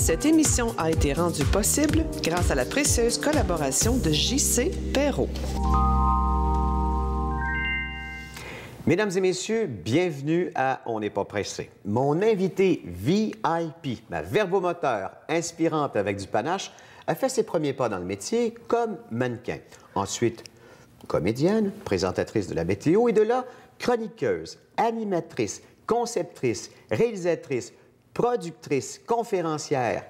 Cette émission a été rendue possible grâce à la précieuse collaboration de J.C. Perrault. Mesdames et messieurs, bienvenue à On n'est pas pressé. Mon invité VIP, ma verbomoteur inspirante avec du panache, a fait ses premiers pas dans le métier comme mannequin. Ensuite, comédienne, présentatrice de la météo et de là, chroniqueuse, animatrice, conceptrice, réalisatrice, productrice, conférencière,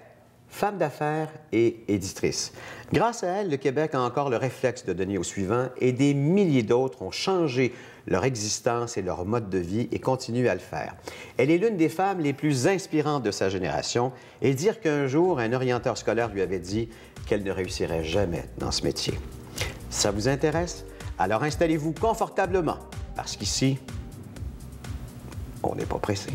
femme d'affaires et éditrice. Grâce à elle, le Québec a encore le réflexe de donner au suivant et des milliers d'autres ont changé leur existence et leur mode de vie et continuent à le faire. Elle est l'une des femmes les plus inspirantes de sa génération et dire qu'un jour, un orienteur scolaire lui avait dit qu'elle ne réussirait jamais dans ce métier. Ça vous intéresse? Alors installez-vous confortablement parce qu'ici, on n'est pas pressé.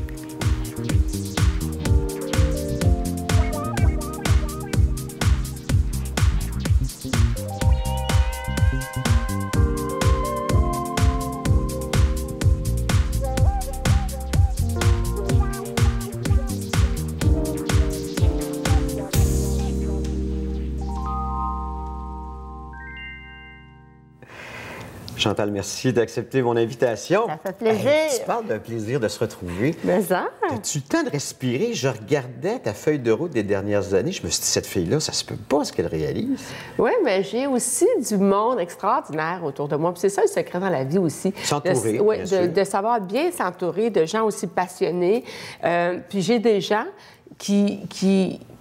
Chantal, merci d'accepter mon invitation. Ça fait plaisir. Hey, tu parles d'un plaisir de se retrouver. Mais ça. As-tu le temps de respirer? Je regardais ta feuille de route des dernières années. Je me suis dit, cette fille-là, ça se peut pas ce qu'elle réalise. Oui, mais j'ai aussi du monde extraordinaire autour de moi. Puis c'est ça le secret dans la vie aussi. S'entourer, Oui, bien sûr. de savoir bien s'entourer de gens aussi passionnés. Puis j'ai des gens qui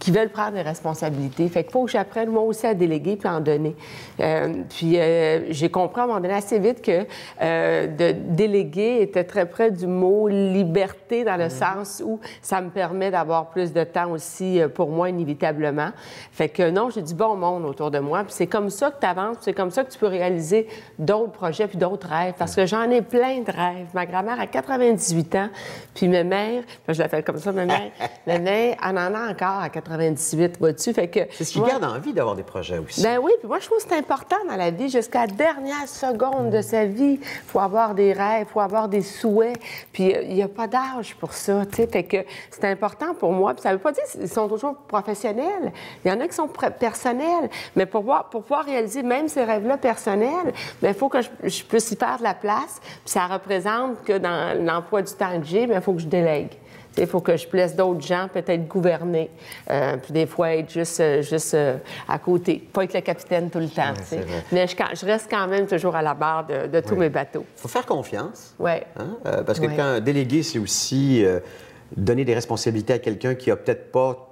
veulent prendre des responsabilités. Fait qu'il faut que j'apprenne, moi aussi, à déléguer puis en donner. J'ai compris à un moment donné assez vite que de déléguer était très près du mot liberté dans le sens où ça me permet d'avoir plus de temps aussi pour moi, inévitablement. Fait que non, j'ai du bon monde autour de moi. Puis c'est comme ça que tu avances, c'est comme ça que tu peux réaliser d'autres projets puis d'autres rêves. Parce que j'en ai plein de rêves. Ma grand-mère a 98 ans, puis ma mère, je l'appelle comme ça, ma mère, elle en a encore à 98, vois-tu? Fait que C'est ce qui garde envie d'avoir des projets aussi. Ben oui, puis moi, je trouve que c'est important dans la vie. Jusqu'à la dernière seconde de sa vie, il faut avoir des rêves, il faut avoir des souhaits. Puis il n'y a pas d'âge pour ça, tu sais. Fait que c'est important pour moi. Puis ça ne veut pas dire qu'ils sont toujours professionnels. Il y en a qui sont personnels. Mais pour pouvoir réaliser même ces rêves-là personnels, il faut que je puisse y faire de la place. Puis ça représente que dans l'emploi du temps que j'ai, il faut que je délègue. Il faut que je laisse d'autres gens peut-être gouverner. Puis des fois, être juste à côté. Pas être le capitaine tout le temps. Ouais, mais je reste quand même toujours à la barre de tous mes bateaux. Il faut faire confiance. Oui. Hein? Parce que quand déléguer, c'est aussi donner des responsabilités à quelqu'un qui a peut-être pas...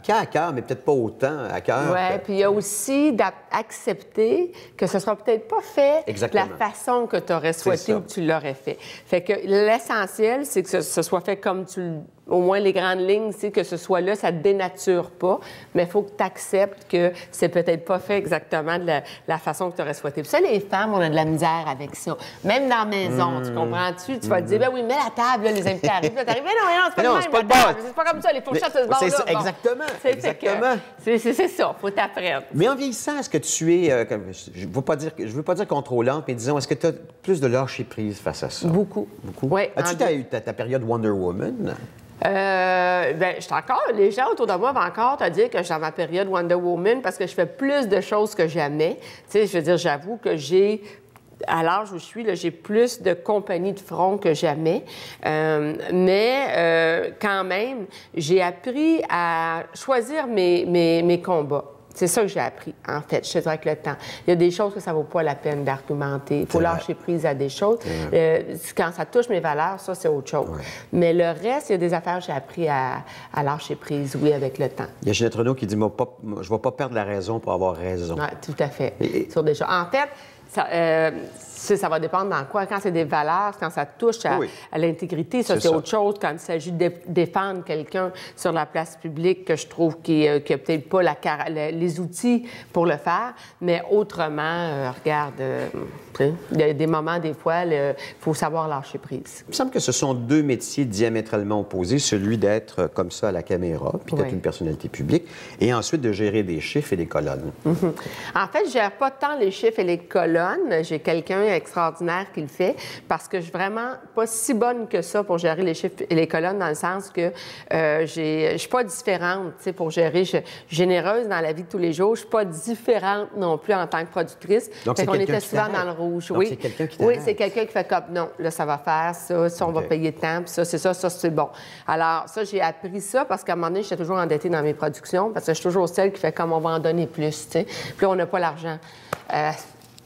qui a à cœur, mais peut-être pas autant à cœur. Oui, puis il y a aussi d'accepter que ce sera peut-être pas fait de la façon que tu aurais souhaité ou que tu l'aurais fait. Fait que l'essentiel, c'est que ce soit fait comme au moins les grandes lignes, c'est que ce soit là, ça ne te dénature pas, mais il faut que tu acceptes que c'est peut-être pas fait exactement de la façon que tu aurais souhaité. Puis ça, les femmes, on a de la misère avec ça. Même dans la maison, tu comprends-tu? Tu vas te dire, ben oui, mets la table, là, les invités arrivent, là, t'arrives, mais non, c'est pas le bon. C'est pas comme ça, les fourchettes, c'est ce bord-là. C'est ça, exactement. Exactement. C'est ça, faut t'apprendre. Mais en vieillissant, est-ce que tu es, je ne veux pas dire contrôlante, mais disons, est-ce que tu as plus de lâcher prise face à ça? Beaucoup. Oui. As-tu eu ta période Wonder Woman? Les gens autour de moi vont encore te dire que je suis dans ma période Wonder Woman parce que je fais plus de choses que jamais. Tu sais, je veux dire, j'avoue que à l'âge où je suis, là, j'ai plus de compagnie de front que jamais. Mais quand même, j'ai appris à choisir mes combats. C'est ça que j'ai appris, en fait, je te dirais, avec le temps. Il y a des choses que ça ne vaut pas la peine d'argumenter. Il faut lâcher prise à des choses. Quand ça touche mes valeurs, ça, c'est autre chose. Ouais. Mais le reste, il y a des affaires que j'ai appris à lâcher prise, oui, avec le temps. Il y a Ginette Renault qui dit « Je ne vais pas perdre la raison pour avoir raison ». Oui, tout à fait. Sur des choses. En fait, ça va dépendre dans quoi. Quand c'est des valeurs, quand ça touche à l'intégrité, ça, c'est autre chose. Quand il s'agit de défendre quelqu'un sur la place publique, que je trouve qu'il n'a peut-être pas les outils pour le faire. Mais autrement, regarde, il y a des moments, des fois, il faut savoir lâcher prise. Il me semble que ce sont deux métiers diamétralement opposés, celui d'être comme ça à la caméra, puis d'être une personnalité publique, et ensuite de gérer des chiffres et des colonnes. En fait, je ne gère pas tant les chiffres et les colonnes. colonnes. J'ai quelqu'un extraordinaire qui le fait parce que je suis vraiment pas si bonne que ça pour gérer les chiffres et les colonnes, dans le sens que je suis pas différente, tu sais, pour gérer. Je suis généreuse dans la vie de tous les jours. Je suis pas différente non plus en tant que productrice. Donc, fait c'est qu'on quelqu'un était qui souvent t'arrête. dans le rouge. Donc, Oui, c'est quelqu'un qui oui, t'arrête. c'est quelqu'un qui fait comme non, là, ça va faire ça, on va payer tant, puis ça, c'est ça, c'est bon. Alors, ça, j'ai appris ça parce qu'à un moment donné, j'étais toujours endettée dans mes productions parce que je suis toujours celle qui fait comme on va en donner plus, tu sais. Puis là, on n'a pas l'argent.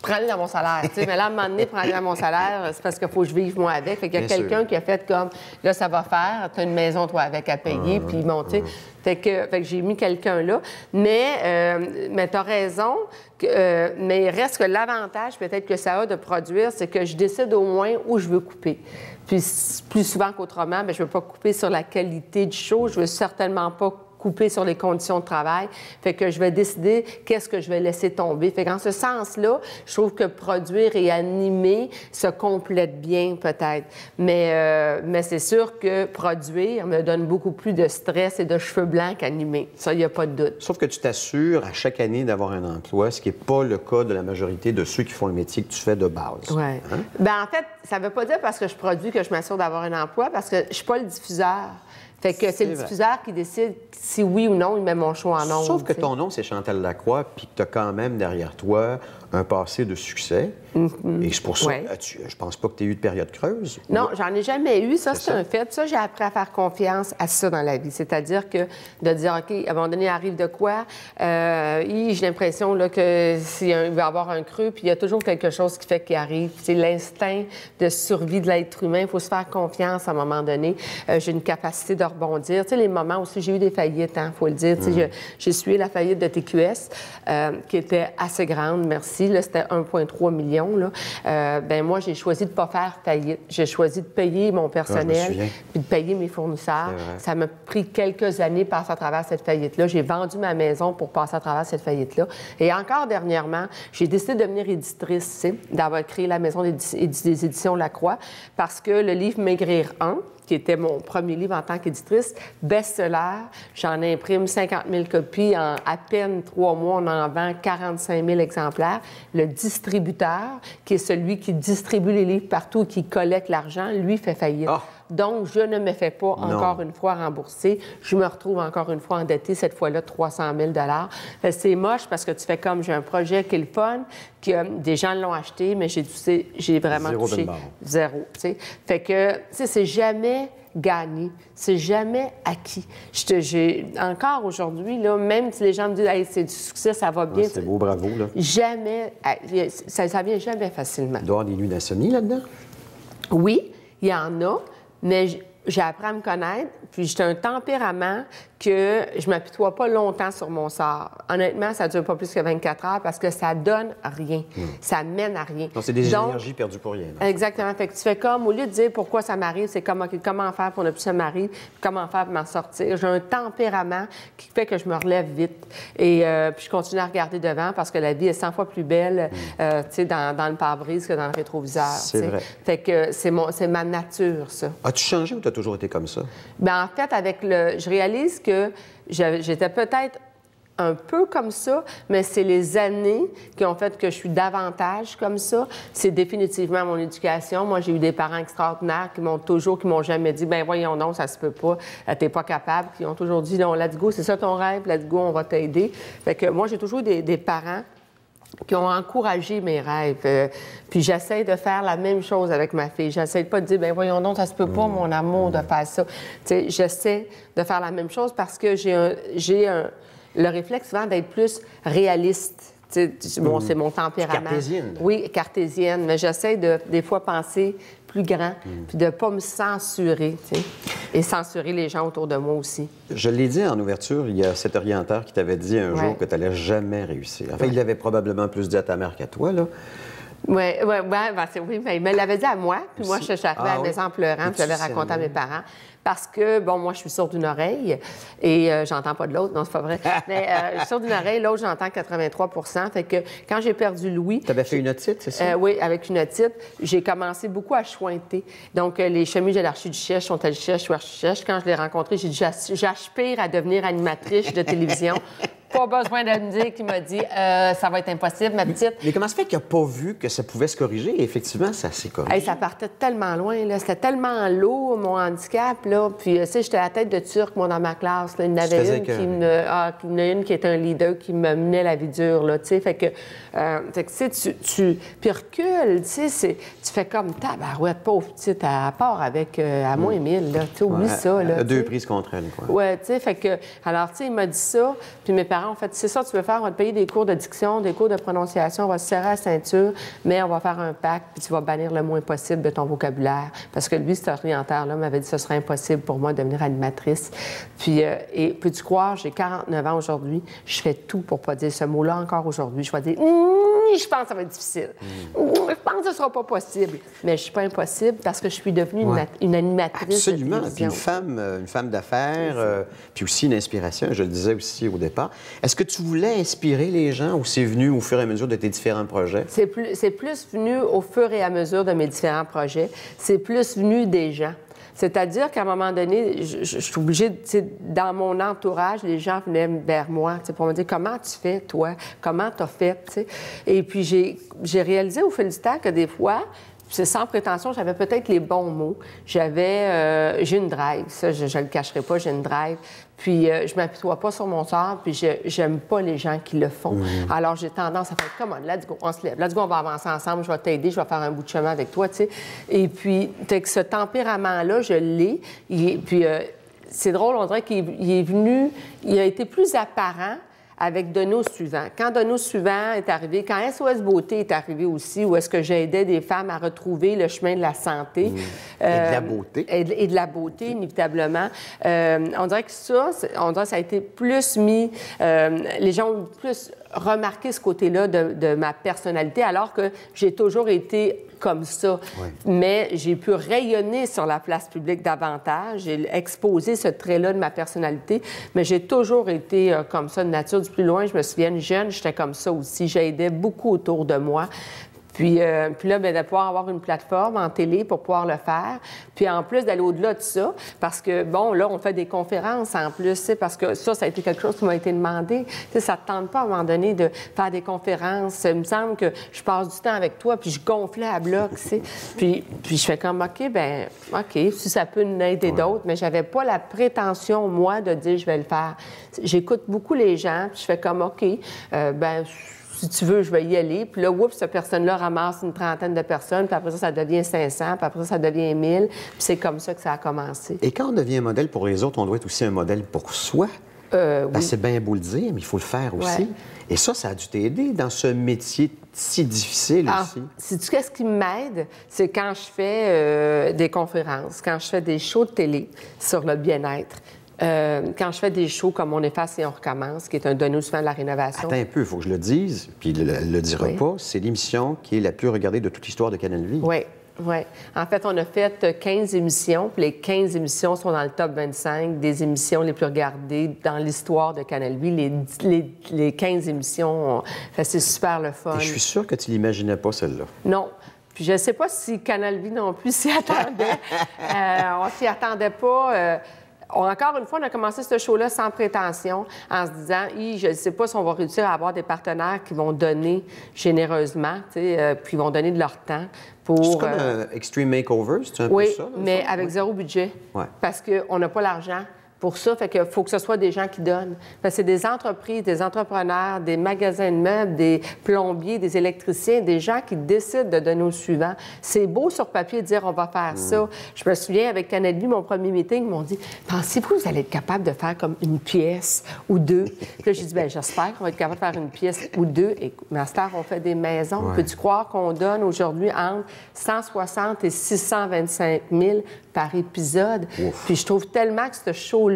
Prends-le dans mon salaire, tu sais. Mais là, à un moment donné, prends-le dans mon salaire, c'est parce qu'il faut que je vive, moi, avec. Fait qu'il y a quelqu'un qui a fait comme, là, ça va faire, tu as une maison, toi, avec à payer, puis bon, tu sais. Fait que j'ai mis quelqu'un là. Mais tu as raison, mais il reste que l'avantage, peut-être que ça a de produire, c'est que je décide au moins où je veux couper. Puis plus souvent qu'autrement, je ne veux pas couper sur la qualité du show, je veux certainement pas couper sur les conditions de travail. Fait que je vais décider qu'est-ce que je vais laisser tomber. Fait qu'en ce sens-là, je trouve que produire et animer se complètent bien, peut-être. Mais c'est sûr que produire me donne beaucoup plus de stress et de cheveux blancs qu'animer. Ça, il n'y a pas de doute. Sauf que tu t'assures à chaque année d'avoir un emploi, ce qui n'est pas le cas de la majorité de ceux qui font le métier que tu fais de base. Oui. Hein? En fait, ça ne veut pas dire parce que je produis que je m'assure d'avoir un emploi, parce que je ne suis pas le diffuseur. Fait que c'est le diffuseur qui décide si oui ou non il met mon show en ondes. Sauf que ton nom, c'est Chantal Lacroix, puis que tu as quand même derrière toi un passé de succès. Et c'est pour ça, je pense pas que tu aies eu de période creuse. Non, j'en ai jamais eu. Ça, c'est un fait. Ça, j'ai appris à faire confiance à ça dans la vie. C'est-à-dire que de dire, OK, à un moment donné, il arrive de quoi? J'ai l'impression là, que il va y avoir un creux, puis il y a toujours quelque chose qui fait qu'il arrive. C'est l'instinct de survie de l'être humain. Il faut se faire confiance à un moment donné. J'ai une capacité de rebondir. Tu sais, les moments aussi, j'ai eu des faillites, il faut le dire. Tu sais, j'ai suivi la faillite de TQS, qui était assez grande, merci. Là, c'était 1,3 million. Là. Moi, j'ai choisi de ne pas faire faillite. J'ai choisi de payer mon personnel puis de payer mes fournisseurs. Ça m'a pris quelques années de passer à travers cette faillite-là. J'ai vendu ma maison pour passer à travers cette faillite-là. Et encore dernièrement, j'ai décidé de devenir éditrice, tu sais, d'avoir créé la maison des éditions Lacroix, parce que le livre Maigrir 1, qui était mon premier livre en tant qu'éditrice, best-seller. J'en imprime 50 000 copies. En à peine 3 mois, on en vend 45 000 exemplaires. Le distributeur, qui est celui qui distribue les livres partout et qui collecte l'argent, lui fait faillite. Oh. Donc, je ne me fais pas encore une fois rembourser. Je me retrouve encore une fois endettée, cette fois-là, 300 000 $. C'est moche parce que tu fais comme, j'ai un projet qui est le fun, que des gens l'ont acheté, mais j'ai vraiment touché zéro. T'sais. Fait que, tu sais, c'est jamais gagné. C'est jamais acquis. Encore aujourd'hui, là, même si les gens me disent hey, c'est du succès, ça va bien. C'est beau, bravo. Là. Jamais. Ça vient jamais facilement. Il doit y avoir des nuits d'insomnie là-dedans? Oui, il y en a, mais j'ai appris à me connaître, puis j'ai un tempérament que je ne m'apitoie pas longtemps sur mon sort. Honnêtement, ça ne dure pas plus que 24 heures parce que ça donne rien. Ça mène à rien. Donc, c'est des énergies perdues pour rien. Là. Exactement. Fait que tu fais comme, au lieu de dire pourquoi ça m'arrive, c'est comme, OK, comment faire pour ne plus ça m'arrive, comment faire pour m'en sortir. J'ai un tempérament qui fait que je me relève vite. Et puis je continue à regarder devant parce que la vie est 100 fois plus belle tu sais, dans le pare-brise que dans le rétroviseur. C'est vrai. Fait que c'est ma nature, ça. As-tu changé ou tu as toujours été comme ça? Bien, en fait, je réalise que j'étais peut-être un peu comme ça, mais c'est les années qui ont fait que je suis davantage comme ça. C'est définitivement mon éducation. Moi, j'ai eu des parents extraordinaires qui m'ont jamais dit, ben voyons non, ça se peut pas, t'es pas capable. Qui ont toujours dit, non, let's go, c'est ça ton rêve, let's go, on va t'aider. Fait que moi, j'ai toujours eu des parents qui ont encouragé mes rêves. Puis j'essaie de faire la même chose avec ma fille. J'essaie de pas de dire, ben voyons donc, ça se peut pas, mon amour, de faire ça. Tu sais, j'essaie de faire la même chose parce que j'ai le réflexe souvent d'être plus réaliste. Bon, c'est mon tempérament. Cartésienne. Oui, cartésienne. Mais j'essaie de, des fois, penser plus grand, puis de ne pas me censurer, tu sais, et censurer les gens autour de moi aussi. Je l'ai dit en ouverture, il y a cet orienteur qui t'avait dit un jour que tu n'allais jamais réussir. Enfin, il l'avait probablement plus dit à ta mère qu'à toi, là. Oui, mais il me l'avait dit à moi, puis moi, je suis arrivée à la maison en pleurant, puis je l'avais raconté à mes parents. Parce que, bon, moi, je suis sourde d'une oreille et j'entends pas de l'autre. Non, c'est pas vrai. Mais je suis sourde d'une oreille, l'autre, j'entends 83 %. Fait que quand j'ai perdu Louis... Tu avais fait une otite, c'est ça? Oui, avec une otite. J'ai commencé beaucoup à chointer. Donc, les chemises de l'archiduchesse, Chantal Duchesse, je suis archiduchesse. Quand je l'ai rencontré, j'ai dit, j'aspire à devenir animatrice de télévision. Pas besoin de me dire qu'il m'a dit ça va être impossible, ma petite. Mais comment se fait qu'il n'a pas vu que ça pouvait se corriger? Et effectivement, ça s'est corrigé. Hey, ça partait tellement loin, là. C'était tellement lourd, mon handicap, là. Puis, tu sais, j'étais à la tête de Turc, moi, dans ma classe. Là. Il y en avait une qui était un leader qui me menait la vie dure, là, tu sais. Fait que, tu sais, tu recules, tu sais, tu fais comme tabarouette, pauvre petite, à part avec à moins 1000, là. Tu oublies ça, là. Deux prises contre elle, quoi. Ouais, tu sais, fait que... Alors, tu sais, il m'a dit ça, puis mes parents ont fait, c'est ça que tu veux faire, on va te payer des cours de diction, des cours de prononciation, on va se serrer la ceinture, mais on va faire un pacte, puis tu vas bannir le moins possible de ton vocabulaire. Parce que lui, cet orienteur-là m'avait dit que ce serait impossible pour moi de devenir animatrice. Puis, et peux-tu croire, j'ai 49 ans aujourd'hui, je fais tout pour pas dire ce mot-là encore aujourd'hui. Je vais dire, je pense que ça va être difficile. Je pense que ce sera pas possible. Mais je suis pas impossible parce que je suis devenue une animatrice. Absolument. De Puis une femme d'affaires, puis aussi une inspiration, je le disais aussi au départ. Est-ce que tu voulais inspirer les gens ou c'est venu au fur et à mesure de tes différents projets? C'est plus venu au fur et à mesure de mes différents projets. C'est plus venu des gens. C'est-à-dire qu'à un moment donné, je suis obligée, dans mon entourage, les gens venaient vers moi pour me dire « Comment tu fais, toi? Comment tu as fait? » Et puis, j'ai réalisé au fil du temps que des fois, c'est sans prétention, j'avais peut-être les bons mots. J'ai une drive, ça, je ne le cacherai pas, j'ai une drive. Puis, je ne m'apitoie pas sur mon sort, puis j'aime pas les gens qui le font. Alors, j'ai tendance à faire « Come on, let's go, on se lève. Let's go, on va avancer ensemble, je vais t'aider, je vais faire un bout de chemin avec toi, tu sais. » Et puis, ce tempérament-là, je l'ai. Puis, c'est drôle, on dirait qu'il est venu, il a été plus apparent avec Donneau Suivant. Quand Donneau Suivant est arrivé, quand SOS Beauté est arrivé aussi, où est-ce que j'aidais des femmes à retrouver le chemin de la santé. Et de la beauté. Et de la beauté, inévitablement. On dirait que ça a été plus mis... les gens ont plus remarqué ce côté-là de ma personnalité, alors que j'ai toujours été comme ça. Oui. Mais j'ai pu rayonner sur la place publique davantage. J'ai exposé ce trait-là de ma personnalité, mais j'ai toujours été comme ça, de nature. Du plus loin, je me souviens, jeune, j'étais comme ça aussi. J'aidais beaucoup autour de moi. Puis là, bien, de pouvoir avoir une plateforme en télé pour pouvoir le faire. Puis en plus, d'aller au-delà de ça, parce que, bon, là, on fait des conférences en plus, parce que ça a été quelque chose qui m'a été demandé. T'sais, ça ne te tente pas, à un moment donné, de faire des conférences. Il me semble que je passe du temps avec toi, puis je gonflais à bloc, tu sais. Puis je fais comme, OK, si ça peut nous aider d'autres, mais j'avais pas la prétention, moi, de dire je vais le faire. J'écoute beaucoup les gens, puis je fais comme, OK, si tu veux, je vais y aller. Puis là, oups, cette personne-là ramasse une trentaine de personnes, puis après ça devient 500, puis après ça devient 1000. Puis c'est comme ça que ça a commencé. Et quand on devient un modèle pour les autres, on doit être aussi un modèle pour soi. Oui. C'est bien beau le dire, mais il faut le faire aussi. Et ça a dû t'aider dans ce métier si difficile aussi. Sais-tu qu'est-ce qui m'aide? C'est quand je fais des conférences, quand je fais des shows de télé sur le bien-être. Quand je fais des shows comme On efface et on recommence, qui est un Donneau Suivant de la rénovation. Attends un peu, il faut que je le dise, puis il le dira pas. C'est l'émission qui est la plus regardée de toute l'histoire de Canal Vie. Oui. En fait, on a fait 15 émissions, puis les 15 émissions sont dans le top 25 des émissions les plus regardées dans l'histoire de Canal Vie. Les 15 émissions, c'est super le fun. Et je suis sûre que tu l'imaginais pas, celle-là. Non. Puis je ne sais pas si Canal Vie non plus s'y attendait. On s'y attendait pas. Encore une fois, on a commencé ce show-là sans prétention, en se disant, je ne sais pas si on va réussir à avoir des partenaires qui vont donner généreusement, puis ils vont donner de leur temps pour... C'est comme Extreme Makeover, c'est un peu ça? Oui, mais avec zéro budget, parce qu'on n'a pas l'argent pour ça, fait qu'il faut que ce soit des gens qui donnent. Parce que c'est des entreprises, des entrepreneurs, des magasins de meubles, des plombiers, des électriciens, des gens qui décident de donner au suivant. C'est beau sur papier de dire on va faire ça. Je me souviens, avec Canal Vie, mon premier meeting, ils m'ont dit « Pensez-vous que vous allez être capable de faire comme une pièce ou deux? » Puis là, j'ai dit « Bien, j'espère qu'on va être capable de faire une pièce ou deux. » Et Master, on fait des maisons. Peux-tu croire qu'on donne aujourd'hui entre 160 et 625 000 par épisode? Ouf. Puis je trouve tellement que ce show-là,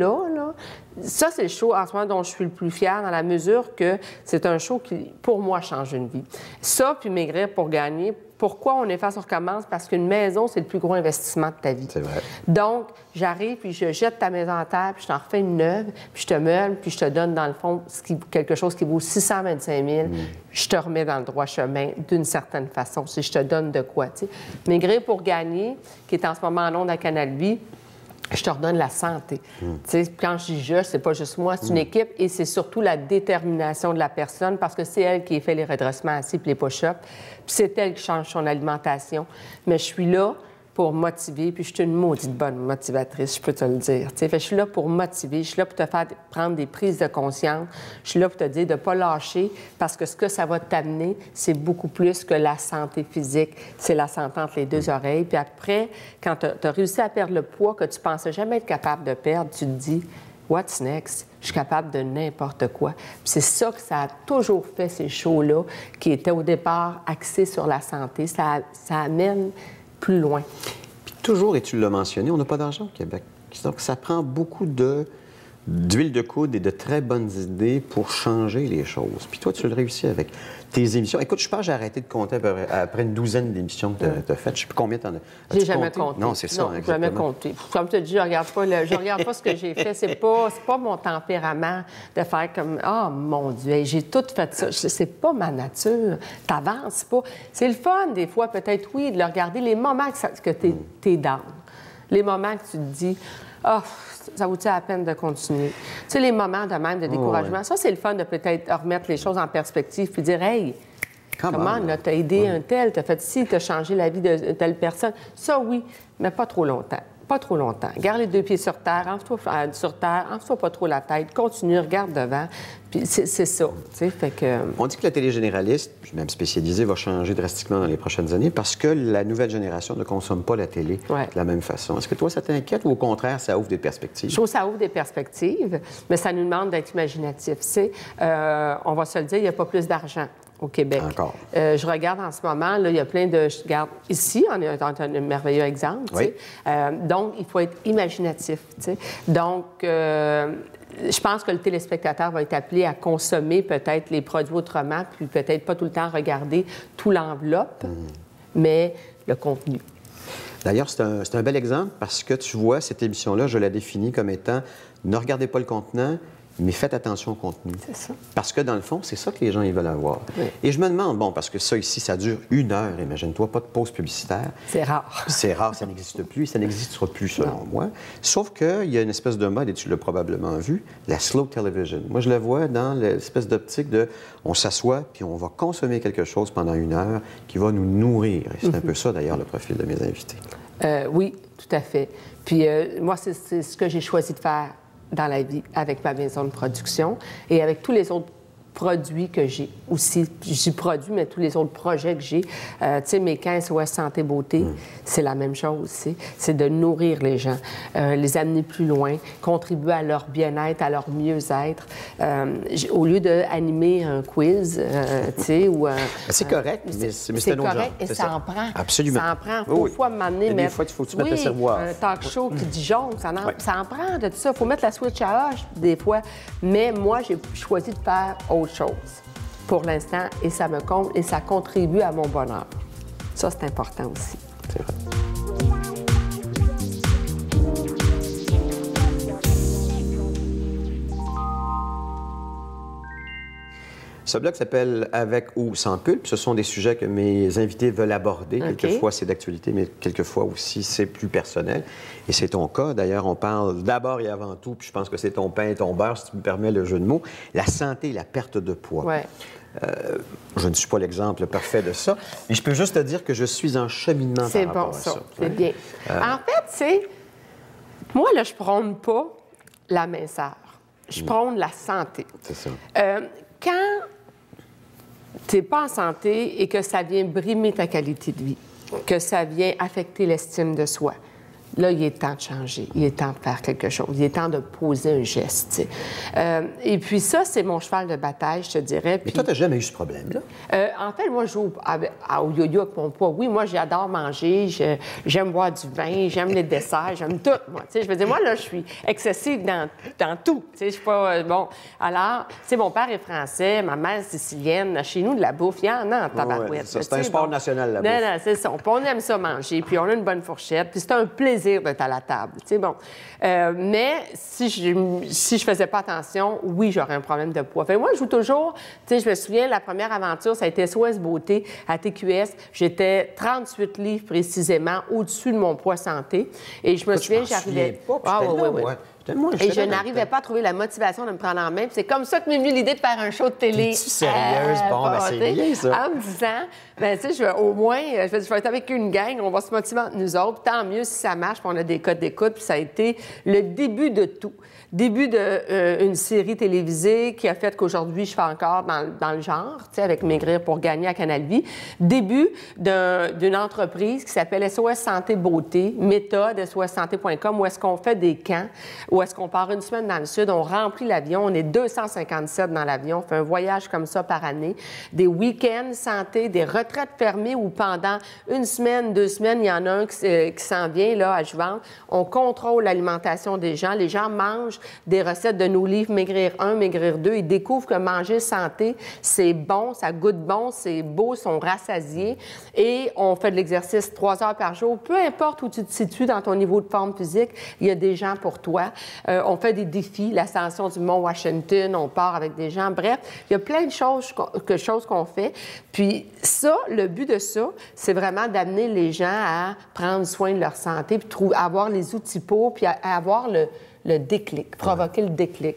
ça, c'est le show en ce moment dont je suis le plus fière, dans la mesure que c'est un show qui, pour moi, change une vie. Ça, puis Maigrir pour gagner. Pourquoi On efface, on recommence? Parce qu'une maison, c'est le plus gros investissement de ta vie. C'est vrai. Donc, j'arrive, puis je jette ta maison en terre, puis je t'en refais une neuve, puis je te meuble, puis je te donne, dans le fond, quelque chose qui vaut 625 000. Je te remets dans le droit chemin d'une certaine façon, si je te donne de quoi, tu sais. Maigrir pour gagner, qui est en ce moment en ondes à Canal Vie, Je te redonne la santé. Tu sais, quand je dis je, c'est pas juste moi, c'est une équipe et c'est surtout la détermination de la personne parce que c'est elle qui fait les redressements assis puis les push-ups. Puis c'est elle qui change son alimentation. Mais je suis là pour motiver, puis je suis une maudite bonne motivatrice, je peux te le dire. Tu sais, fait, je suis là pour motiver, je suis là pour te faire prendre des prises de conscience, je suis là pour te dire de ne pas lâcher parce que ce que ça va t'amener, c'est beaucoup plus que la santé physique, c'est la santé entre les deux oreilles. Puis après, quand tu as réussi à perdre le poids que tu pensais jamais être capable de perdre, tu te dis « What's next? » Je suis capable de n'importe quoi. Puis c'est ça que ça a toujours fait, ces shows-là, qui étaient au départ axés sur la santé. Ça amène plus loin. Puis toujours, et tu l'as mentionné, on n'a pas d'argent au Québec. Donc, ça prend beaucoup d'huile de coude et de très bonnes idées pour changer les choses. Puis toi, tu le réussis avec tes émissions. Écoute, je pense que j'ai arrêté de compter après une douzaine d'émissions que tu as faites. Je ne sais plus combien tu en as. J'ai jamais compté. Non, c'est ça. Non, jamais compté. Comme tu te dis, je regarde pas ce que j'ai fait. C'est pas mon tempérament de faire comme « Ah, mon Dieu, hey, j'ai tout fait ça. » C'est pas ma nature. T'avances pas. C'est le fun, des fois, peut-être, oui, de le regarder. Les moments que t'es down. Les moments que tu te dis « Ah, ça vaut-il la peine de continuer? » Tu sais, les moments de même de découragement, ça, c'est le fun de peut-être remettre les choses en perspective puis dire « Hey, comment t'as aidé un tel, t'as fait ci, t'as changé la vie de telle personne. » Ça, oui, mais pas trop longtemps. Pas trop longtemps. Garde les deux pieds sur terre, enfle-toi pas trop la tête, continue, regarde devant. Puis c'est ça, tu sais, fait que... On dit que la télé généraliste, même spécialisée, va changer drastiquement dans les prochaines années parce que la nouvelle génération ne consomme pas la télé de la même façon. Est-ce que toi, ça t'inquiète ou au contraire, ça ouvre des perspectives? Je trouve que ça ouvre des perspectives, mais ça nous demande d'être imaginatif, tu sais. On va se le dire, il n'y a pas plus d'argent au Québec. Encore. Je regarde en ce moment, là, il y a plein de... Je regarde ici, on est un merveilleux exemple, tu sais. Donc, il faut être imaginatif, tu sais. Donc, je pense que le téléspectateur va être appelé à consommer peut-être les produits autrement, puis peut-être pas tout le temps regarder tout l'enveloppe, mais le contenu. D'ailleurs, c'est un bel exemple parce que tu vois, cette émission-là, je la définis comme étant « Ne regardez pas le contenant, mais faites attention au contenu. » C'est ça. Parce que, dans le fond, c'est ça que les gens ils veulent avoir. Oui. Et je me demande, bon, parce que ça ici, ça dure 1 heure, imagine-toi, pas de pause publicitaire. C'est rare. C'est rare, ça n'existe plus, et ça n'existera plus, selon moi. Sauf qu'il y a une espèce de mode, et tu l'as probablement vu, la slow television. Moi, je la vois dans l'espèce d'optique de on s'assoit, puis on va consommer quelque chose pendant 1 heure qui va nous nourrir. Et c'est un peu ça, d'ailleurs, le profil de mes invités. Oui, tout à fait. Puis moi, c'est ce que j'ai choisi de faire dans la vie avec ma maison de production et avec tous les autres produits que j'ai aussi. J'ai produit, mais tous les autres projets que j'ai. Tu sais, mes 15 OS Santé Beauté, c'est la même chose aussi. C'est de nourrir les gens, les amener plus loin, contribuer à leur bien-être, à leur mieux-être. Au lieu d'animer un quiz, tu sais, ou... c'est correct, mais c'est un autre genre. Et ça en prend. Absolument. Ça en prend. Il faut m'amener... Des fois, il faut que tu mettes le cerveau. Un talk show qui dit jaune, ça en prend de tout ça. Il faut mettre la switch à H des fois. Mais moi, j'ai choisi de faire autre chose pour l'instant et ça me comble et ça contribue à mon bonheur. Ça, c'est important aussi. C'est vrai. Ce bloc s'appelle « Avec ou sans pulpe ». Ce sont des sujets que mes invités veulent aborder. Okay. Quelquefois, c'est d'actualité, mais quelquefois aussi, c'est plus personnel. Et c'est ton cas. D'ailleurs, on parle d'abord et avant tout, puis je pense que c'est ton pain et ton beurre, si tu me permets le jeu de mots, la santé et la perte de poids. Ouais. Je ne suis pas l'exemple parfait de ça, mais je peux juste te dire que je suis en cheminement par rapport à ça. C'est bon, ça. C'est bien. En fait, c'est... Moi, là, je prône pas la minceur. Je prône la santé. C'est ça. Quand tu n'es pas en santé et que ça vient brimer ta qualité de vie, que ça vient affecter l'estime de soi, là, il est temps de changer. Il est temps de faire quelque chose. Il est temps de poser un geste, tu sais. Et puis ça, c'est mon cheval de bataille, je te dirais. Mais toi, tu n'as jamais eu ce problème-là? En fait, moi, je joue au yo-yo avec mon poids. Oui, moi, j'adore manger. J'aime boire du vin. J'aime les desserts. J'aime tout, moi. Tu sais, je veux dire, moi, là, je suis excessive dans tout. Tu sais, je suis pas... bon, alors, tu sais, mon père est français, ma mère est sicilienne. Chez nous, de la bouffe, il y en a en tabarouette. Ouais, c'est un sport national, la bouffe. Non, c'est ça. Puis on aime ça manger. Puis on a une bonne fourchette. Puis c'est un plaisir plaisir d'être à la table. Tu sais, bon. Mais si je faisais pas attention, oui, j'aurais un problème de poids. Fait que moi, je joue toujours, tu sais, je me souviens, la première aventure, ça a été SOS Beauté à TQS. J'étais 38 livres précisément au-dessus de mon poids santé. Et je me souviens, j'arrivais... Et je n'arrivais pas à trouver la motivation de me prendre en main. Puis c'est comme ça que m'est venue l'idée de faire un show de télé. Es-tu sérieuse? Bon, ben c'est bien, ça. En me disant, ben tu sais, au moins, je vais être avec une gang, on va se motiver entre nous autres. Tant mieux si ça marche, puis on a des codes d'écoute. Puis ça a été le début de tout. Début d'une série télévisée qui a fait qu'aujourd'hui, je fais encore dans le genre, tu sais, avec Maigrir pour gagner à Canal Vie. Début d'une entreprise qui s'appelle SOS Santé Beauté, méthode, sossanté.com, où est-ce qu'on fait des camps, où est-ce qu'on part une semaine dans le sud, on remplit l'avion, on est 257 dans l'avion, on fait un voyage comme ça par année, des week-ends santé, des retraites fermées où pendant une semaine, 2 semaines, il y en a un qui s'en vient là, à Juvente. On contrôle l'alimentation des gens. Les gens mangent des recettes de nos livres Maigrir 1, Maigrir 2. Ils découvrent que manger santé, c'est bon, ça goûte bon, c'est beau, ils sont rassasiés. Et on fait de l'exercice 3 heures par jour. Peu importe où tu te situes dans ton niveau de forme physique, il y a des gens pour toi. On fait des défis, l'ascension du Mont Washington, on part avec des gens. Bref, il y a plein de choses qu'on fait. Puis ça, le but de ça, c'est vraiment d'amener les gens à prendre soin de leur santé, puis avoir les outils pour, puis avoir le déclic, provoquer le déclic.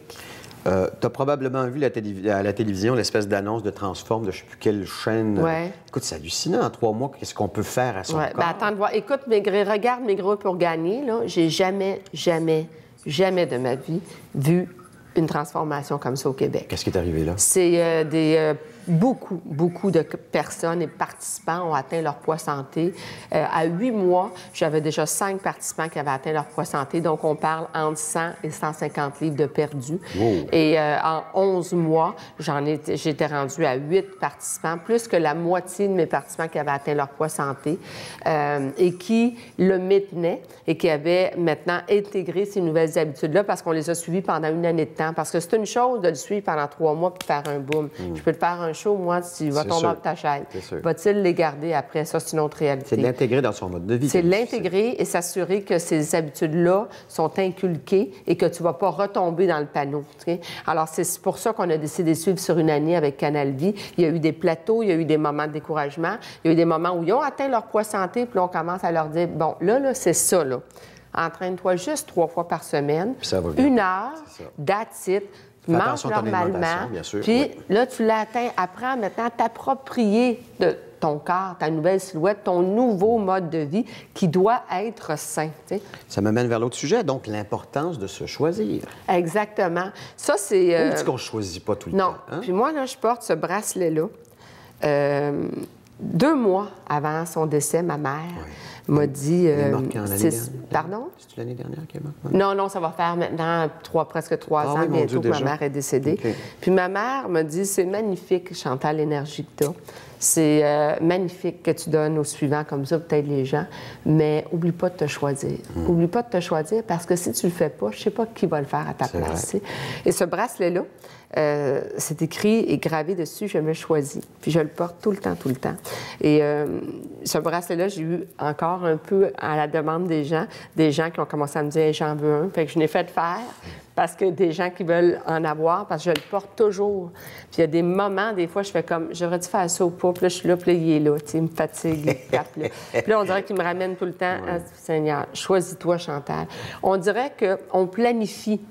Tu as probablement vu à la télévision l'espèce d'annonce de Transform de je ne sais plus quelle chaîne. Ouais. Écoute, c'est hallucinant. En 3 mois, qu'est-ce qu'on peut faire à son corps? Ben, attends de voir. Écoute, regarde Maigrir pour gagner. Là, j'ai jamais de ma vie vu une transformation comme ça au Québec. Qu'est-ce qui est arrivé là? C'est beaucoup de personnes et participants ont atteint leur poids santé. À 8 mois, j'avais déjà 5 participants qui avaient atteint leur poids santé. Donc, on parle entre 100 et 150 livres de perdus. Wow. Et en 11 mois, j'étais rendue à 8 participants, plus que la moitié de mes participants qui avaient atteint leur poids santé et qui le maintenaient et qui avaient maintenant intégré ces nouvelles habitudes-là parce qu'on les a suivis pendant une année de temps. Parce que c'est une chose de le suivre pendant 3 mois puis de faire un boom. Je peux te faire un show, moi, tu vas tomber de ta chaise. Va-t-il les garder après? Ça, c'est une autre réalité. C'est de l'intégrer dans son mode de vie. C'est de l'intégrer et s'assurer que ces habitudes-là sont inculquées et que tu ne vas pas retomber dans le panneau. Okay? Alors, c'est pour ça qu'on a décidé de suivre sur une année avec Canal Vie. Il y a eu des plateaux, il y a eu des moments de découragement, il y a eu des moments où ils ont atteint leur poids santé, puis là, on commence à leur dire, bon, là, c'est ça, là. Entraîne-toi juste 3 fois par semaine, 1 heure, that's it. Mange normalement, bien sûr. Puis là, tu l'atteins. Apprends maintenant à t'approprier de ton corps, ta nouvelle silhouette, ton nouveau mode de vie qui doit être sain. T'sais. Ça m'amène vers l'autre sujet, donc l'importance de se choisir. Exactement. Ça, c'est... On dit qu'on ne choisit pas tout le temps. Non. Puis moi, là, je porte ce bracelet-là. 2 mois avant son décès, ma mère m'a dit... Pardon? C'est l'année dernière qu'elle est morte? Non, ça va faire maintenant presque 3 ans bientôt que ma mère est décédée. Okay. Puis ma mère m'a dit, c'est magnifique, Chantal, l'énergie que tu as. C'est magnifique que tu donnes aux suivants comme ça, peut-être les gens, mais oublie pas de te choisir. Oublie pas de te choisir parce que si tu le fais pas, je sais pas qui va le faire à ta place. Et ce bracelet-là, c'est écrit et gravé dessus, je me choisis. Puis je le porte tout le temps. Et ce bracelet-là, j'ai eu encore un peu à la demande des gens qui ont commencé à me dire hey, « j'en veux un ». Fait que je l'ai fait faire parce que des gens qui veulent en avoir, parce que je le porte toujours. Puis il y a des moments, des fois, je fais comme « j'aurais dû faire ça ou pas ». Puis là, je suis là, puis là, il est là, tu sais, il me fatigue, il tape là. Puis là, on dirait qu'il me ramène tout le temps « Ah, Seigneur, choisis-toi, Chantal ». On dirait qu'on planifie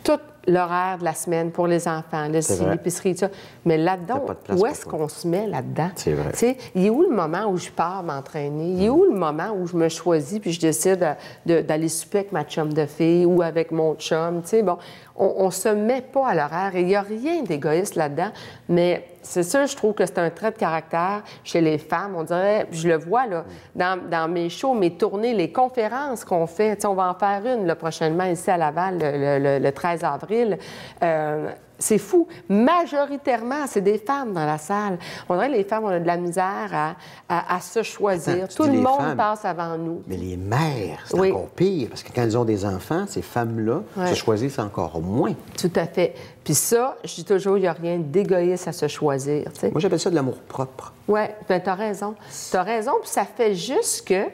tout l'horaire de la semaine pour les enfants, l'épicerie, tout ça. Mais là-dedans, où est-ce qu'on se met là-dedans? C'est vrai. T'sais, il est où le moment où je pars m'entraîner? Il est où le moment où je me choisis puis je décide d'aller souper avec ma chum de fille ou avec mon chum? T'sais, bon, on ne se met pas à l'horaire et il n'y a rien d'égoïste là-dedans, mais c'est ça, je trouve que c'est un trait de caractère chez les femmes. On dirait, je le vois là, dans mes shows, mes tournées, les conférences qu'on fait. T'sais, on va en faire une là, prochainement ici à Laval le 13 avril. C'est fou. Majoritairement, c'est des femmes dans la salle. On dirait que les femmes, on a de la misère à se choisir. Tout le monde passe avant nous. Mais les mères, c'est encore pire. Parce que quand elles ont des enfants, ces femmes-là, se choisissent encore moins. Tout à fait. Puis ça, je dis toujours, il n'y a rien d'égoïste à se choisir. T'sais. Moi, j'appelle ça de l'amour-propre. Oui, bien, tu as raison. Tu as raison, puis ça fait juste que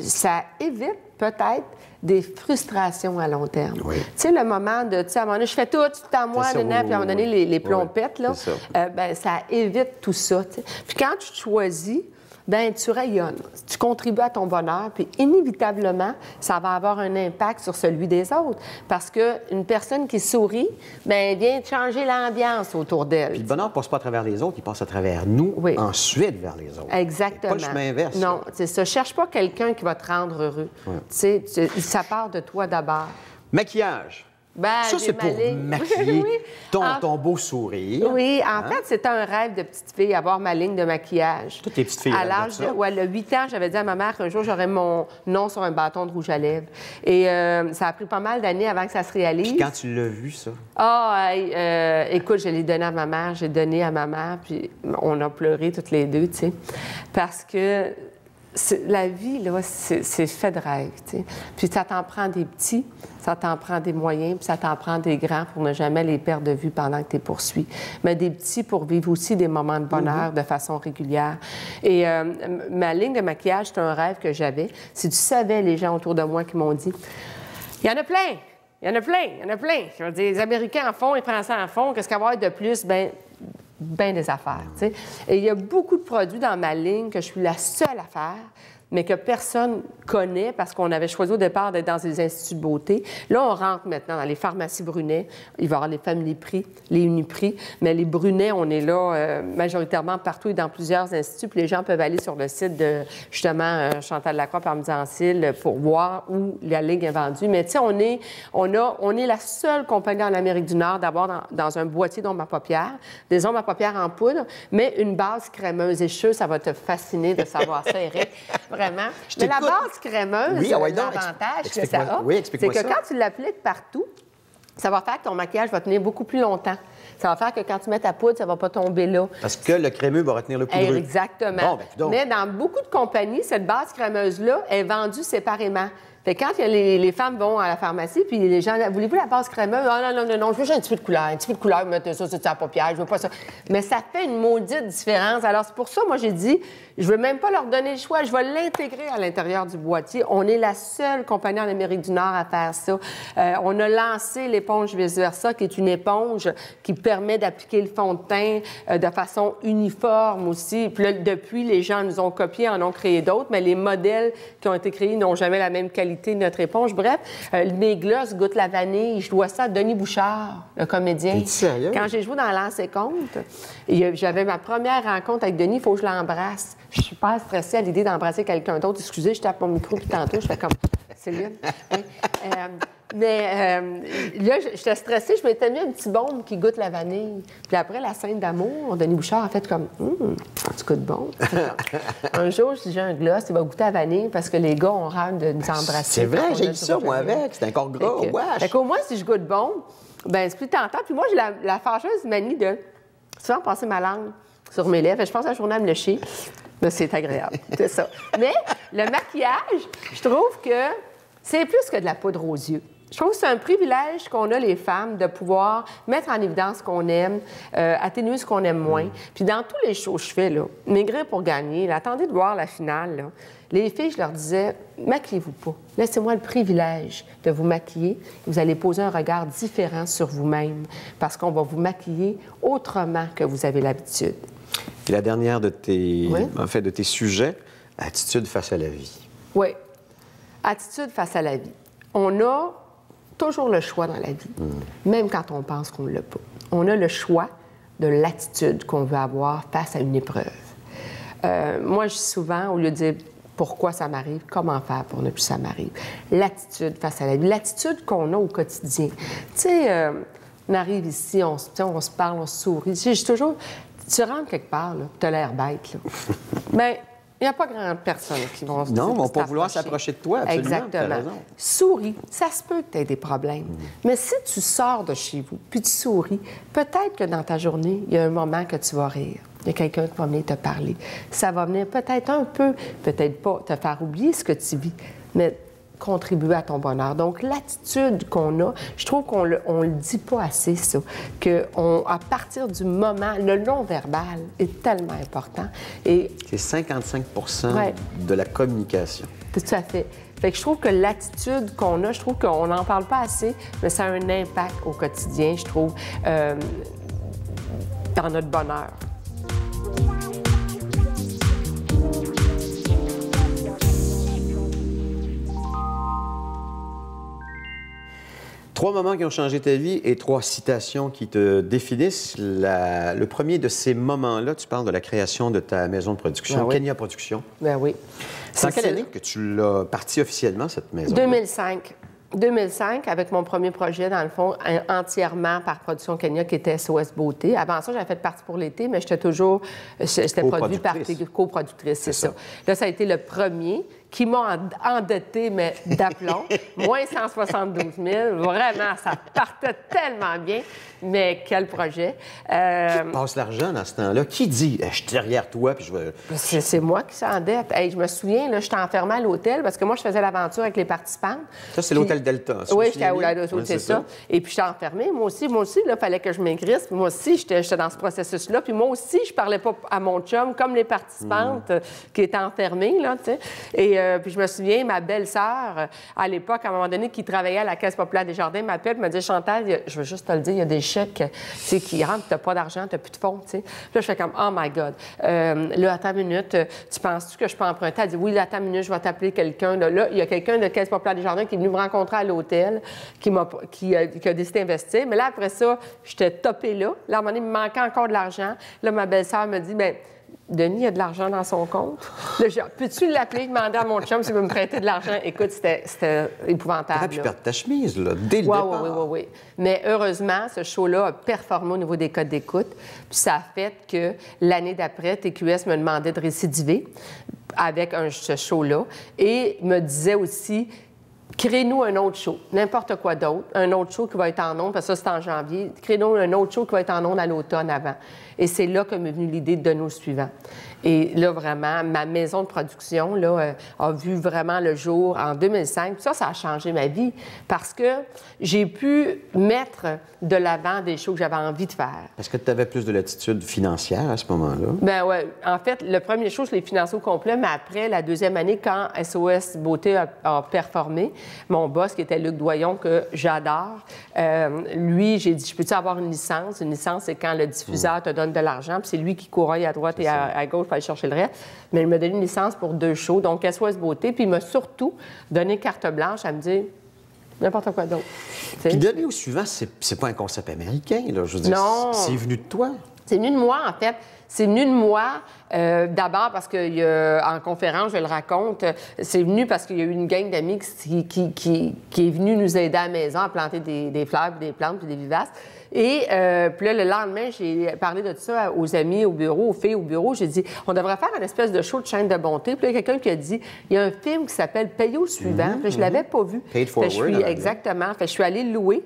ça évite peut-être des frustrations à long terme. Oui. Tu sais, le moment de, tu sais, à un moment donné, je fais tout à moi, C'est ça, puis à un moment donné, les plompettes, là, c'est ça. ben, ça évite tout ça, tu sais. Puis quand tu choisis, ben tu rayonnes, tu contribues à ton bonheur, puis inévitablement, ça va avoir un impact sur celui des autres. Parce qu'une personne qui sourit, ben vient changer l'ambiance autour d'elle. Puis le bonheur ne passe pas à travers les autres, il passe à travers nous, Oui. ensuite vers les autres. Exactement. Pas le chemin inverse. Non, c'est ça. Cherche pas quelqu'un qui va te rendre heureux. Ouais. Tu sais, ça part de toi d'abord. Maquillage. Ben, Ça, j'ai c'est pour ma ligne. maquiller Oui. ton beau sourire. Oui, en fait, c'était un rêve de petite fille, avoir ma ligne de maquillage. Toutes les petites filles À rêvent de l'âge ça. de, ouais, le 8 ans, j'avais dit à ma mère qu'un jour, j'aurais mon nom sur un bâton de rouge à lèvres. Et ça a pris pas mal d'années avant que ça se réalise. Puis quand tu l'as vu, ça, Ah, écoute, je l'ai donné à ma mère, j'ai donné à ma mère, puis on a pleuré toutes les deux, tu sais. Parce que la vie, là, c'est fait de rêve, tu sais. Puis ça t'en prend des petits, ça t'en prend des moyens, puis ça t'en prend des grands pour ne jamais les perdre de vue pendant que tu les poursuis. Mais des petits pour vivre aussi des moments de bonheur de façon régulière. Et ma ligne de maquillage, c'est un rêve que j'avais. Si tu savais, les gens autour de moi qui m'ont dit, il y en a plein! Il y en a plein, il y en a plein. Je veux dire, les Américains en font, les Français en font. Qu'est-ce qu'il va y avoir de plus? Ben des affaires, tu sais. Et il y a beaucoup de produits dans ma ligne que je suis la seule à faire, mais que personne connaît parce qu'on avait choisi au départ d'être dans des instituts de beauté. Là, on rentre maintenant dans les pharmacies Brunet. Il va y avoir les Family Prix, les Uniprix, mais les Brunet, on est là majoritairement partout et dans plusieurs instituts. Puis les gens peuvent aller sur le site de, justement, Chantal Lacroix, Parmesan-Cils, pour voir où la ligne est vendue. Mais tu sais, on est la seule compagnie en Amérique du Nord d'avoir dans un boîtier d'ombre à paupières, des ombres à paupières en poudre, mais une base crémeuse. Et je suis sûre, ça va te fasciner de savoir ça, Eric. Vraiment. Mais la base crémeuse, oui, ouais, l'avantage que ça a, oui, c'est que quand tu l'appliques partout, ça va faire que ton maquillage va tenir beaucoup plus longtemps. Ça va faire que quand tu mets ta poudre, ça ne va pas tomber là. parce que le crémeux va retenir le poudreux. Exactement. Bon, ben, donc. Mais dans beaucoup de compagnies, cette base crémeuse-là est vendue séparément. Fait que quand les femmes vont à la pharmacie, puis les gens, voulez-vous la base crémeuse? Ah non, je veux juste un petit peu de couleur, mettre ça sur la paupière, je veux pas ça. Mais ça fait une maudite différence. Alors, c'est pour ça, moi, j'ai dit, je veux même pas leur donner le choix, je vais l'intégrer à l'intérieur du boîtier. On est la seule compagnie en Amérique du Nord à faire ça. On a lancé l'éponge Vice-Versa, qui est une éponge qui permet d'appliquer le fond de teint de façon uniforme aussi. Puis là, depuis, les gens nous ont copié, en ont créé d'autres, mais les modèles qui ont été créés n'ont jamais la même qualité de notre éponge. Bref, mes glosses goûtent la vanille. Je dois ça à Denis Bouchard, le comédien. T'es sérieux? Quand j'ai joué dans Lance et Compte, j'avais ma première rencontre avec Denis, il faut que je l'embrasse. Je suis pas stressée à l'idée d'embrasser quelqu'un d'autre. Excusez, je tape mon micro, puis tantôt, je fais comme... Céline. Oui. Là, j'étais stressée. Je m'étais mis un petit baume qui goûte la vanille. Puis après la scène d'amour, Denis Bouchard a fait comme tu goûtes bon. Un jour, je dis j'ai un gloss, il va goûter à la vanille parce que les gars ont rêve de nous embrasser. C'est vrai, j'ai dit ça, moi, avec. C'est encore gras, wesh. Fait qu'au moins, si je goûte bon, ben c'est plus tentant. Puis moi, j'ai la fâcheuse manie de souvent passer ma langue sur mes lèvres. Je passe la journée à me lécher. Mais c'est agréable, c'est ça. Mais le maquillage, je trouve que c'est plus que de la poudre aux yeux. Je trouve que c'est un privilège qu'on a, les femmes, de pouvoir mettre en évidence ce qu'on aime, atténuer ce qu'on aime moins. Puis dans tous les shows que je fais, là, maigrir pour gagner, là, attendez de voir la finale, là. Les filles, je leur disais, maquillez-vous pas. Laissez-moi le privilège de vous maquiller. Vous allez poser un regard différent sur vous-même parce qu'on va vous maquiller autrement que vous avez l'habitude. Puis la dernière de tes sujets, attitude face à la vie. Oui. Attitude face à la vie. On a toujours le choix dans la vie, même quand on pense qu'on ne l'a pas. On a le choix de l'attitude qu'on veut avoir face à une épreuve. Moi, je dis souvent, au lieu de dire pourquoi ça m'arrive, comment faire pour ne plus ça m'arrive. L'attitude face à la vie, l'attitude qu'on a au quotidien. Tu sais, on arrive ici, on se parle, on se sourit. Tu sais, j'ai toujours... Tu rentres quelque part, tu as l'air bête, là. Mais il n'y a pas grande personne qui vont se Non, ils ne vont pas vouloir s'approcher de toi, absolument. Exactement. Souris. Ça se peut que tu aies des problèmes. Mais si tu sors de chez vous, puis tu souris, peut-être que dans ta journée, il y a un moment que tu vas rire. Il y a quelqu'un qui va venir te parler. Ça va venir peut-être un peu, peut-être pas te faire oublier ce que tu vis, mais contribuer à ton bonheur. Donc, l'attitude qu'on a, je trouve qu'on le dit pas assez, ça, qu'à partir du moment, le non-verbal est tellement important. Et c'est 55 ouais. de la communication. Tout à fait. Fait que je trouve que l'attitude qu'on a, je trouve qu'on n'en parle pas assez, mais ça a un impact au quotidien, je trouve, dans notre bonheur. Trois moments qui ont changé ta vie et trois citations qui te définissent. Le premier de ces moments-là, tu parles de la création de ta maison de production, Ben oui. Kenya Productions. Ben oui. C'est en quelle année que tu l'as partie officiellement, cette maison? 2005. 2005, avec mon premier projet, dans le fond, entièrement par Production Kenya, qui était SOS Beauté. Avant ça, j'avais fait partie pour l'été, mais j'étais produit par tes coproductrices, c'est ça. Là, ça a été le premier qui m'a endetté, mais d'aplomb. Moins 172 000. Vraiment, ça partait tellement bien. Mais quel projet. Qui passe l'argent dans ce temps-là? Qui dit « je suis derrière toi puis je vais... » C'est moi qui s'endette. Hey, je me souviens, là, j'étais enfermée à l'hôtel parce que moi, je faisais l'aventure avec les participantes. Ça, c'est l'hôtel Delta. Oui, j'étais à l'hôtel, c'est ça. Et puis, j'étais enfermée. Moi aussi, il fallait que je m'ingrisse. Puis moi aussi, j'étais dans ce processus-là. Puis moi aussi, je parlais pas à mon chum comme les participantes qui étaient enfermées, là, tu sais. Et puis je me souviens, ma belle-sœur, à l'époque, à un moment donné, qui travaillait à la Caisse populaire des Jardins, m'appelle, me dit « Chantal, je veux juste te le dire, il y a des chèques, tu sais, qui rentrent, tu n'as pas d'argent, tu n'as plus de fonds, tu sais. » Puis là, je fais comme « Oh my God! Là, attends une minute, tu penses-tu que je peux emprunter? » Elle dit « Oui, là, attends une minute, je vais t'appeler quelqu'un. » Là, il y a quelqu'un de la Caisse populaire des Jardins qui est venu me rencontrer à l'hôtel, qui a décidé d'investir. Mais là, après ça, j'étais topée là. Là, à un moment donné, il me manquait encore de l'argent. Là, ma belle-sœur me dit « Bien, Denis, il y a de l'argent dans son compte. » Là, je dis, peux-tu l'appeler, demander à mon chum s'il veut me prêter de l'argent? Écoute, c'était épouvantable. Tu aurais pu perdre ta chemise, là, dès le départ. Oui. Mais heureusement, ce show-là a performé au niveau des codes d'écoute. Puis ça a fait que l'année d'après, TQS me demandait de récidiver avec ce show-là et me disait aussi... Crée-nous un autre show, n'importe quoi d'autre, un autre show qui va être en ondes, parce que ça, c'est en janvier. Crée-nous un autre show qui va être en ondes à l'automne avant. Et c'est là que m'est venue l'idée de donner au suivant. Et là, vraiment, ma maison de production là, a vu vraiment le jour en 2005. Puis ça a changé ma vie parce que j'ai pu mettre de l'avant des choses que j'avais envie de faire. Est-ce que tu avais plus de latitude financière à ce moment-là? Bien oui. En fait, le premier show, je l'ai financé au complet, mais après, la deuxième année, quand SOS Beauté a performé, mon boss, qui était Luc Doyon, que j'adore, lui, j'ai dit, je peux-tu avoir une licence? Une licence, c'est quand le diffuseur te donne de l'argent, puis c'est lui qui couraille à droite et à gauche pour aller chercher le reste. Mais il m'a donné une licence pour 2 shows, donc SOS Beauté, puis il m'a surtout donné carte blanche à me dire n'importe quoi d'autre. Puis donner au suivant, c'est pas un concept américain, là. Je veux dire, non. C'est venu de toi. C'est venu de moi, en fait. C'est venu de moi, d'abord parce qu'en conférence, je le raconte, c'est venu parce qu'il y a eu une gang d'amis qui est venue nous aider à la maison à planter des fleurs, puis des plantes, puis des vivaces. Et puis là, le lendemain, j'ai parlé de ça aux amis au bureau, aux filles au bureau. J'ai dit, on devrait faire une espèce de show de chaîne de bonté. Puis là, il y a quelqu'un qui a dit, il y a un film qui s'appelle Payer au suivant. Puis je ne l'avais pas vu. Paid Forward. Exactement. Fait, je suis allée le louer.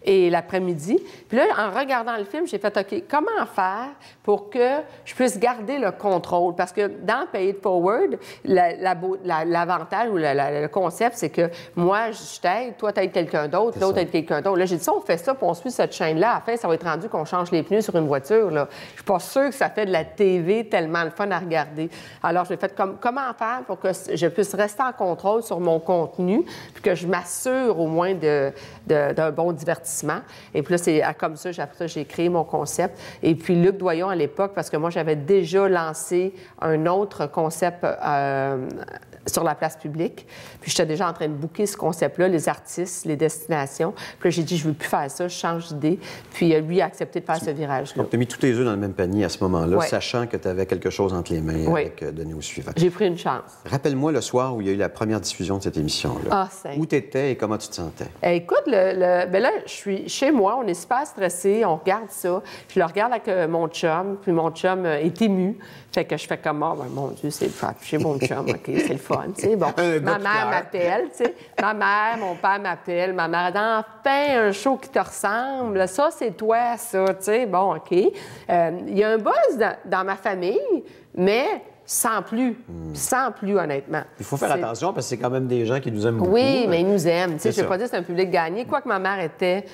Et l'après-midi. Puis là, en regardant le film, j'ai fait, OK, comment faire pour que je puisse garder le contrôle? Parce que dans Pay It Forward, l'avantage ou le concept, c'est que moi, je t'aide, toi, t'aides quelqu'un d'autre, l'autre aide quelqu'un d'autre. Là, j'ai dit, ça, on fait ça, puis on suit cette chaîne-là. À la fin, ça va être rendu qu'on change les pneus sur une voiture. Là. Je suis pas sûre que ça fait de la TV tellement le fun à regarder. Alors, j'ai fait comment faire pour que je puisse rester en contrôle sur mon contenu, puis que je m'assure au moins d'un bon divertissement. Et puis là, c'est comme ça, après ça, j'ai créé mon concept. Et puis Luc Doyon, à l'époque, parce que moi, j'avais déjà lancé un autre concept sur la place publique. Puis j'étais déjà en train de booker ce concept-là, les artistes, les destinations. Puis là, j'ai dit, je ne veux plus faire ça, je change d'idée. Puis lui a accepté de faire ce virage-là. Donc, tu as mis tous tes œufs dans le même panier à ce moment-là, ouais. Sachant que tu avais quelque chose entre les mains avec Denis au suivant. J'ai pris une chance. Rappelle-moi le soir où il y a eu la première diffusion de cette émission-là. Ah, où tu étais et comment tu te sentais? Écoute, ben là, je suis chez moi, on est super stressés, on regarde ça. Je le regarde avec mon chum, puis mon chum est ému. Fait que je fais comme, oh, ben, mon Dieu, c'est le fun. Chez mon chum, OK, c'est le fun. T'sais. Bon, ma mère m'appelle, tu sais. Ma mère, mon père m'appelle. Ma mère dit, enfin, un show qui te ressemble. Ça, c'est toi, ça, tu sais. Bon, OK. Il y a un buzz dans ma famille, mais sans plus. Sans plus, honnêtement. Il faut faire attention parce que c'est quand même des gens qui nous aiment beaucoup. Oui, mais ils nous aiment. Tu sais, je ne vais pas dire que c'est un public gagné. Quoique ma mère était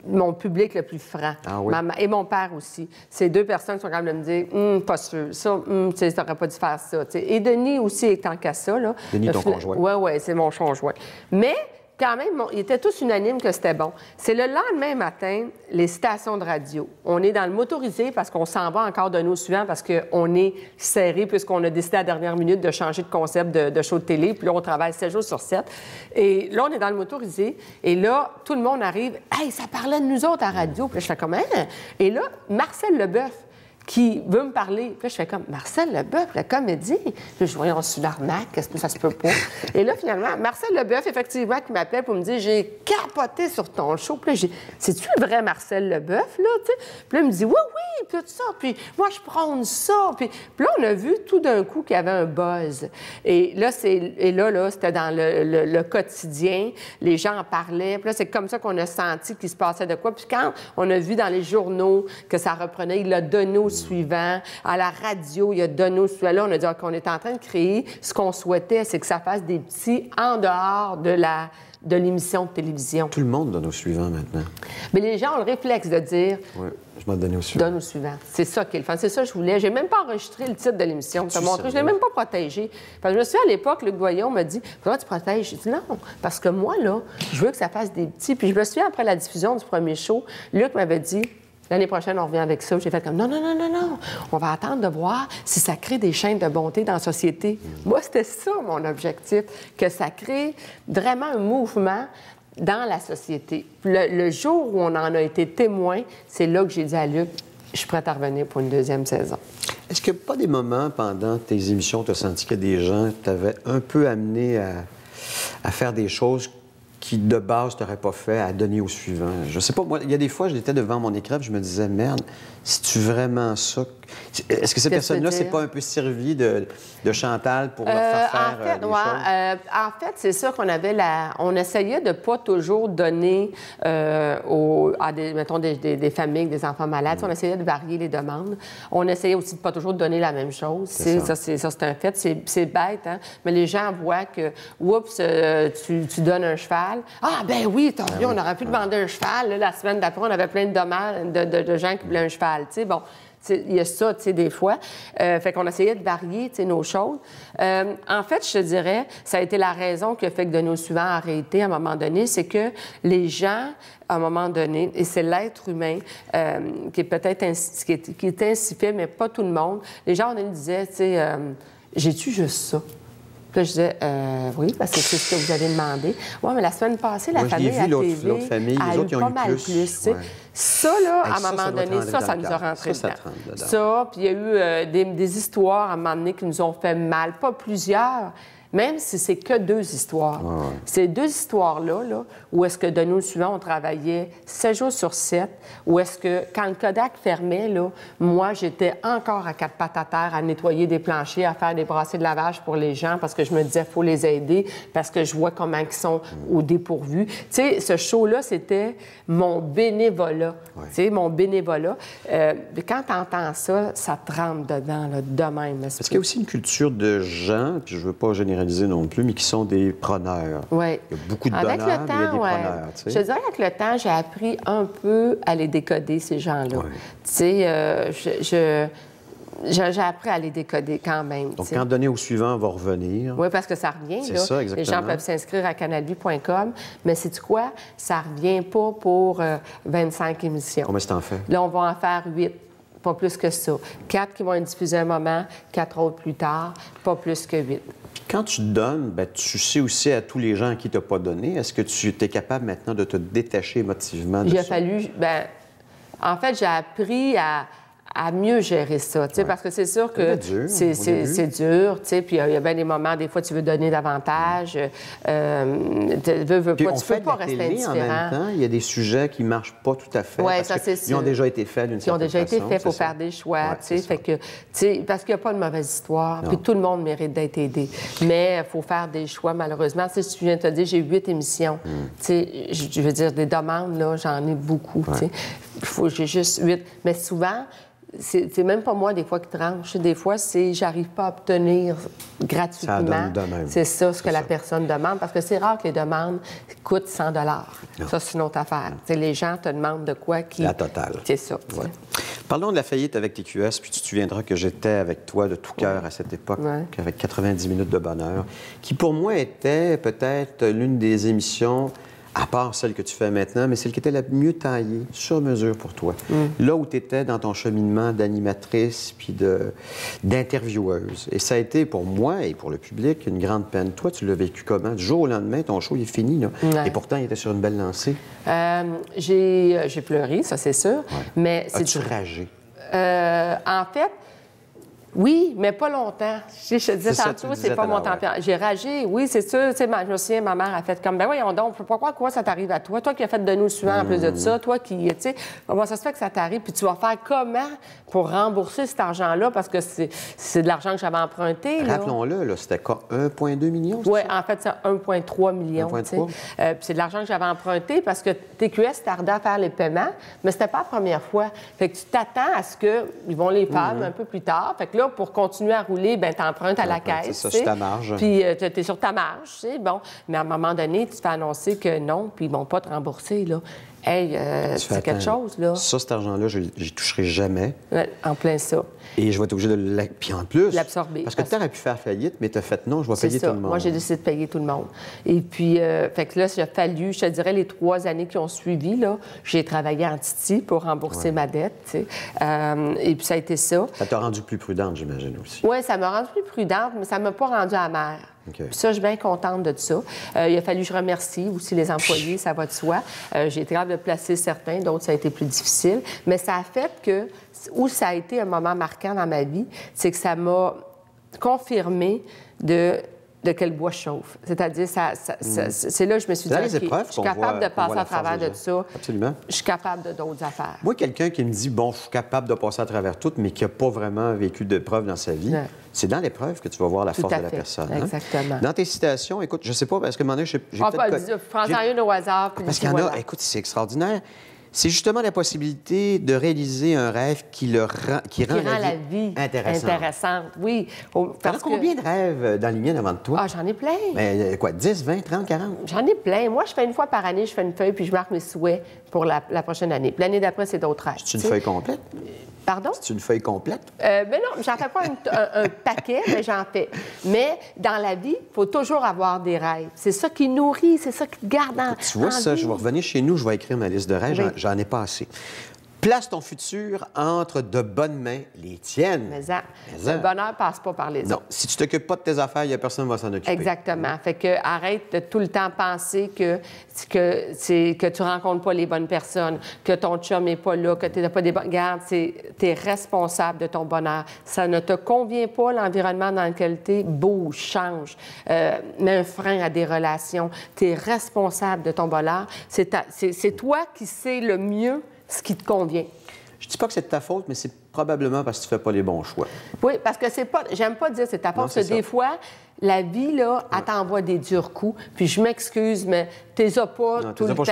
mon public le plus franc. Ah oui? Et mon père aussi. C'est deux personnes qui sont capables de me dire pas sûr, ça, tu n'aurais pas dû faire ça. T'sais. Et Denis aussi est tant qu'à ça. Là. Denis, ton conjoint. Oui, c'est mon conjoint. Mais quand même, ils étaient tous unanimes que c'était bon. C'est le lendemain matin, les stations de radio. On est dans le motorisé parce qu'on s'en va encore de nos suivants parce qu'on est serré puisqu'on a décidé à la dernière minute de changer de concept de show de télé. Puis là, on travaille 7 jours sur 7. Et là, on est dans le motorisé. Et là, tout le monde arrive. « Hey, ça parlait de nous autres à la radio. » Puis là, je fais comme « Hein? » Et là, Marcel Leboeuf, qui veut me parler. Puis là, je fais comme Marcel Leboeuf, le comédien. Puis là, je voyais, on se l'arnaque, qu'est-ce que ça se peut pas? Et là, finalement, Marcel Leboeuf, effectivement, qui m'appelle pour me dire j'ai capoté sur ton show. Puis là, j'ai c'est-tu le vrai Marcel Leboeuf, là? T'sais? Puis là, il me dit oui, puis tout ça. Puis moi, je prône ça. Puis là, on a vu tout d'un coup qu'il y avait un buzz. Et là, c'était dans le quotidien. Les gens en parlaient. Puis là, c'est comme ça qu'on a senti qu'il se passait de quoi. Puis quand on a vu dans les journaux que ça reprenait, il l'a donné au suivant. À la radio, il a donné au suivant. Là, on a dit qu'on est en train de créer. Ce qu'on souhaitait, c'est que ça fasse des petits en dehors de l'émission de télévision. Tout le monde donne au suivant maintenant. Mais les gens ont le réflexe de dire... Oui, je m'en donne au suivant. Donne au suivant. C'est ça qui est le fun. C'est ça que je voulais. J'ai même pas enregistré le titre de l'émission. Je l'ai même pas protégé. Parce que je me souviens, à l'époque, Luc Voyon m'a dit « Comment tu protèges? » J'ai dit « Non, parce que moi, là, je veux que ça fasse des petits. » Puis je me souviens, après la diffusion du premier show, Luc m'avait dit... L'année prochaine, on revient avec ça. J'ai fait comme non. On va attendre de voir si ça crée des chaînes de bonté dans la société. Moi, c'était ça, mon objectif, que ça crée vraiment un mouvement dans la société. Le jour où on en a été témoin, c'est là que j'ai dit à Luc, je suis prête à revenir pour une deuxième saison. Est-ce qu'il n'y a pas des moments pendant tes émissions où tu as senti que des gens t'avaient un peu amené à faire des choses qui, de base, t'aurais pas fait à donner au suivant? Je sais pas, moi, il y a des fois, j'étais devant mon écran et je me disais, merde, c'est-tu vraiment ça? Est-ce que ces personnes-là, c'est pas un peu servi de Chantal pour leur faire faire des choses? En fait, c'est ça qu'on avait on essayait de pas toujours donner à mettons, des familles, des enfants malades. On essayait de varier les demandes. On essayait aussi de pas toujours donner la même chose. Ça, c'est un fait. C'est bête, hein? Mais les gens voient que, oups, tu donnes un cheval. Ah, ben oui, tant mieux, on aurait pu demander un cheval. Là, la semaine d'après, on avait plein de demandes de gens qui voulaient un cheval. Tu sais, bon. Il y a ça, tu sais, des fois. Fait qu'on essayait de varier, tu sais, nos choses. En fait, je te dirais, ça a été la raison qui a fait que de nos suivants a arrêté à un moment donné, c'est que les gens, à un moment donné, et c'est l'être humain qui est peut-être qui est ainsi fait, mais pas tout le monde. Les gens, on disaient, tu sais, j'ai-tu juste ça? Puis là, je disais, oui, parce que c'est ce que vous avez demandé. Oui, mais la semaine passée, la famille à TV l'autre famille, a eu pas mal plus. Ouais. Ça, là, à un moment donné, ça nous a rentré dedans. Ça, puis il y a eu des histoires, à un moment donné, qui nous ont fait mal. Pas plusieurs, même si c'est que 2 histoires. Ces 2 histoires-là, où est-ce que de nous suivants, on travaillait 7 jours sur 7, où est-ce que, quand le Kodak fermait, là, moi, j'étais encore à 4 pattes à terre à nettoyer des planchers, à faire des brassées de lavage pour les gens, parce que je me disais, il faut les aider, parce que je vois comment ils sont au dépourvu. Tu sais, ce show-là, c'était mon bénévolat. Tu sais, mon bénévolat. Quand tu entends ça, ça te rentre dedans, là, de même. Est-ce qu'il y a aussi une culture de gens, puis je ne veux pas généraliser non plus, mais qui sont des preneurs? Oui. Il y a beaucoup de donneurs, mais il y a des preneurs. Tu sais. Je te dirais qu'avec le temps, j'ai appris un peu à les décoder, ces gens-là. Tu sais, j'ai appris à les décoder quand même. Donc, quand donner au suivant va revenir... Oui, parce que ça revient. C'est ça, exactement. Les gens peuvent s'inscrire à canalvie.com, mais sais-tu quoi? Ça ne revient pas pour 25 émissions. Combien t'en fais? Là, on va en faire 8. Pas plus que ça. 4 qui vont être diffusés un moment, 4 autres plus tard, pas plus que 8. Puis quand tu donnes, bien, tu sais aussi à tous les gens à qui tu n'as pas donné. Est-ce que tu es capable maintenant de te détacher émotivement de ça? Il a fallu... Bien, en fait, j'ai appris à mieux gérer ça, tu sais, parce que c'est sûr que c'est dur, tu sais, puis il y a bien des moments, des fois, tu veux donner davantage, tu peux pas rester indifférent. En même temps, il y a des sujets qui ne marchent pas tout à fait. Oui, ça, c'est sûr. Ils ont déjà été faits d'une certaine façon. Ils ont déjà été faits, il faut faire des choix, tu sais, fait que, tu sais, parce qu'il n'y a pas de mauvaise histoire, puis tout le monde mérite d'être aidé. Mais il faut faire des choix, malheureusement. Tu sais, si tu viens de te dire, j'ai 8 émissions, tu sais, je veux dire, des demandes, là, j'en ai beaucoup, tu sais. J'ai juste 8. Mais souvent, c'est même pas moi, des fois, qui tranche. Des fois, j'arrive pas à obtenir gratuitement. Ça donne de même. C'est ça, ce que la personne demande. Parce que c'est rare que les demandes coûtent 100 $. Ça, c'est une autre affaire. Les gens te demandent de quoi qui... La totale. C'est ça. Ouais. Parlons de la faillite avec TQS, puis tu te souviendras que j'étais avec toi de tout cœur à cette époque, avec 90 minutes de bonheur, qui pour moi était peut-être l'une des émissions, à part celle que tu fais maintenant, mais celle qui était la mieux taillée, sur mesure pour toi. Là où tu étais dans ton cheminement d'animatrice puis d'intervieweuse. Et ça a été pour moi et pour le public une grande peine. Toi, tu l'as vécu comment? Du jour au lendemain, ton show il est fini, là. Et pourtant, il était sur une belle lancée. J'ai pleuré, ça c'est sûr. Mais As-tu ragé? En fait, oui, mais pas longtemps. Je te disais tantôt, c'est pas mon tempérament. J'ai ragé, oui, c'est sûr. Je me souviens, ma mère a fait comme, ben voyons donc, pourquoi quoi ça t'arrive à toi? Toi qui as fait de nous suivants en plus de ça, toi qui, tu sais, comment ça se fait que ça t'arrive? Puis tu vas faire comment pour rembourser cet argent-là? Parce que c'est de l'argent que j'avais emprunté. Rappelons-le, là, c'était quoi, 1,2 million? Oui, en fait, c'est 1,3 million. 1,3. Puis c'est de l'argent que j'avais emprunté parce que TQS tardait à faire les paiements, mais c'était pas la première fois. Fait que tu t'attends à ce qu'ils vont les faire un peu plus tard. Fait que là, pour continuer à rouler, ben t'empruntes à la caisse. C'est ça, sur ta marge. Puis tu es sur ta marge, tu sais, bon. Mais à un moment donné, tu te fais annoncer que non, puis ils vont pas te rembourser, là. Hey, c'est quelque chose, là. Ça, cet argent-là, je n'y toucherai jamais. En plein ça. Et je vais être obligé de Puis en plus... l'absorber. Parce que tu aurais pu faire faillite, mais tu as fait non, je vais payer tout le monde. Moi, j'ai décidé de payer tout le monde. Et puis, fait que là, il a fallu, je te dirais, les 3 années qui ont suivi, là, j'ai travaillé en Titi pour rembourser ma dette, tu sais. Et puis, ça a été ça. Ça t'a rendu plus prudente, j'imagine, aussi. Oui, ça m'a rendue plus prudente, mais ça ne m'a pas rendue amère. Okay. Puis ça, je suis bien contente de ça. Il a fallu que je remercie aussi les employés, ça va de soi. J'ai été capable de placer certains, d'autres, ça a été plus difficile. Mais ça a fait que, où ça a été un moment marquant dans ma vie, c'est que ça m'a confirmé de quel bois je chauffe. C'est-à-dire, c'est là que je me suis dit, les épreuves je suis capable de passer à travers de ça. Absolument. Je suis capable de d'autres affaires. Moi, quelqu'un qui me dit, bon, je suis capable de passer à travers tout, mais qui n'a pas vraiment vécu d'épreuve dans sa vie, c'est dans l'épreuve que tu vas voir la force de la personne. Exactement. Dans tes citations, écoute, je ne sais pas, parce que un moment donné, j'ai peut-être... Prends-en une au hasard. Parce qu'il y en a, écoute, c'est extraordinaire. C'est justement la possibilité de réaliser un rêve qui rend la vie intéressante. Oui. Parce combien de rêves dans l'IMIEN avant de toi? Ah, j'en ai plein. Mais quoi, 10, 20, 30, 40? J'en ai plein. Moi, je fais une fois par année, je fais une feuille puis je marque mes souhaits pour la prochaine année. Puis l'année d'après, c'est d'autres rêves. C'est une feuille complète? Pardon? C'est une feuille complète? Mais non, j'en fais pas un paquet, mais j'en fais. Mais dans la vie, il faut toujours avoir des rêves. C'est ça qui nourrit, c'est ça qui te garde en Tu vois ça, je vais revenir chez nous, je vais écrire ma liste de rêves, oui. J'en ai pas assez. Place ton futur entre de bonnes mains, les tiennes. Mais le bonheur passe pas par les autres. Non, si tu t'occupes pas de tes affaires, il n'y a personne qui va s'en occuper. Exactement. Fait que arrête de tout le temps penser que tu rencontres pas les bonnes personnes, que ton chum n'est pas là, que tu n'as pas des bonnes... Regarde, tu es responsable de ton bonheur. Ça ne te convient pas, l'environnement dans lequel tu es, bouge, change, mets un frein à des relations. Tu es responsable de ton bonheur. C'est toi qui sais le mieux ce qui te convient. Je dis pas que c'est de ta faute, mais c'est probablement parce que tu fais pas les bons choix. Oui, parce que c'est pas... J'aime pas dire c'est ta faute, parce que des fois, la vie, là, elle t'envoie des durs coups, puis je m'excuse, mais tu les as pas tout le temps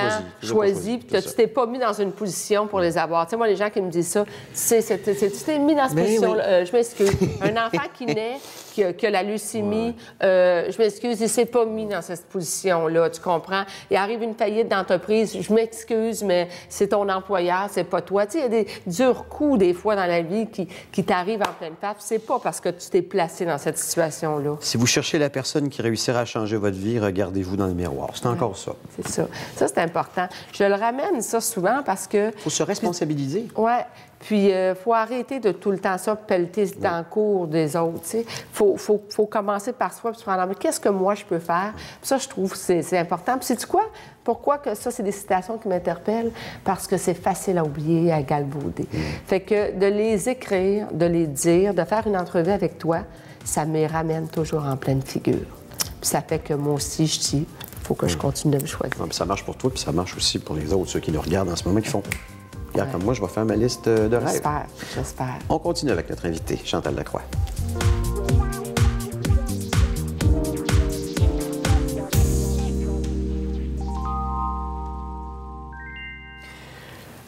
choisis, puis tu t'es pas mis dans une position pour les avoir. Tu sais, moi, les gens qui me disent ça, tu t'es mis dans cette position je m'excuse. Un enfant qui naît, qui a la leucémie, je m'excuse, il s'est pas mis dans cette position-là, tu comprends? Il arrive une faillite d'entreprise, je m'excuse, mais c'est ton employeur, c'est pas toi. Tu sais, il y a des durs coups, des fois, dans la vie qui t'arrivent en pleine face. C'est pas parce que tu t'es placé dans cette situation-là. Si vous cherchez la personne qui réussira à changer votre vie, regardez-vous dans le miroir. C'est encore ça. C'est ça. Ça, c'est important. Je le ramène, ça, souvent, parce que... Il faut se responsabiliser. Oui. Puis, il faut arrêter de tout le temps ça, pelleter dans le cours des autres. Il faut commencer par soi, puis se prendre en main. Qu'est-ce que moi, je peux faire? Puis ça, je trouve que c'est important. Puis, sais-tu quoi? Pourquoi que ça, c'est des citations qui m'interpellent? Parce que c'est facile à oublier, à galvauder. Fait que de les écrire, de les dire, de faire une entrevue avec toi, ça me ramène toujours en pleine figure. Puis ça fait que moi aussi, je dis, il faut que je continue de me choisir. Non, ça marche pour toi, puis ça marche aussi pour les autres, ceux qui nous regardent en ce moment, qui font... Regarde, comme moi, je vais faire ma liste de rêves. J'espère. On continue avec notre invité, Chantal Lacroix.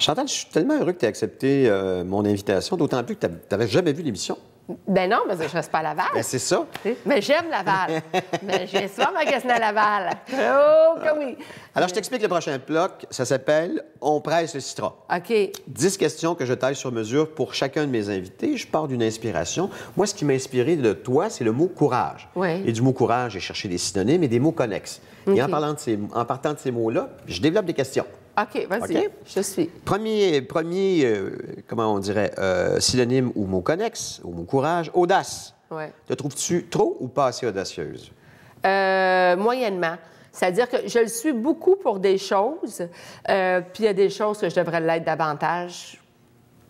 Chantal, je suis tellement heureux que tu aies accepté mon invitation, d'autant plus que tu n'avais jamais vu l'émission. Ben non, mais je reste pas à Laval. Ben, c'est ça. Mais j'aime Laval. Mais je viens souvent magasiner à Laval. Oh, que oui. Alors, je t'explique le prochain bloc. Ça s'appelle « On presse le citron ». OK. 10 questions que je taille sur mesure pour chacun de mes invités. Je pars d'une inspiration. Moi, ce qui m'a inspiré de toi, c'est le mot « courage ». Oui. Et du mot « courage », j'ai cherché des synonymes et des mots connexes. OK. Et en partant de ces mots-là, je développe des questions. OK, vas-y. OK? Je suis. Premier comment on dirait, synonyme ou mot connexe, ou mot courage, audace. Oui. Te trouves-tu trop ou pas assez audacieuse? Moyennement. C'est-à-dire que je le suis beaucoup pour des choses, puis il y a des choses que je devrais l'être davantage,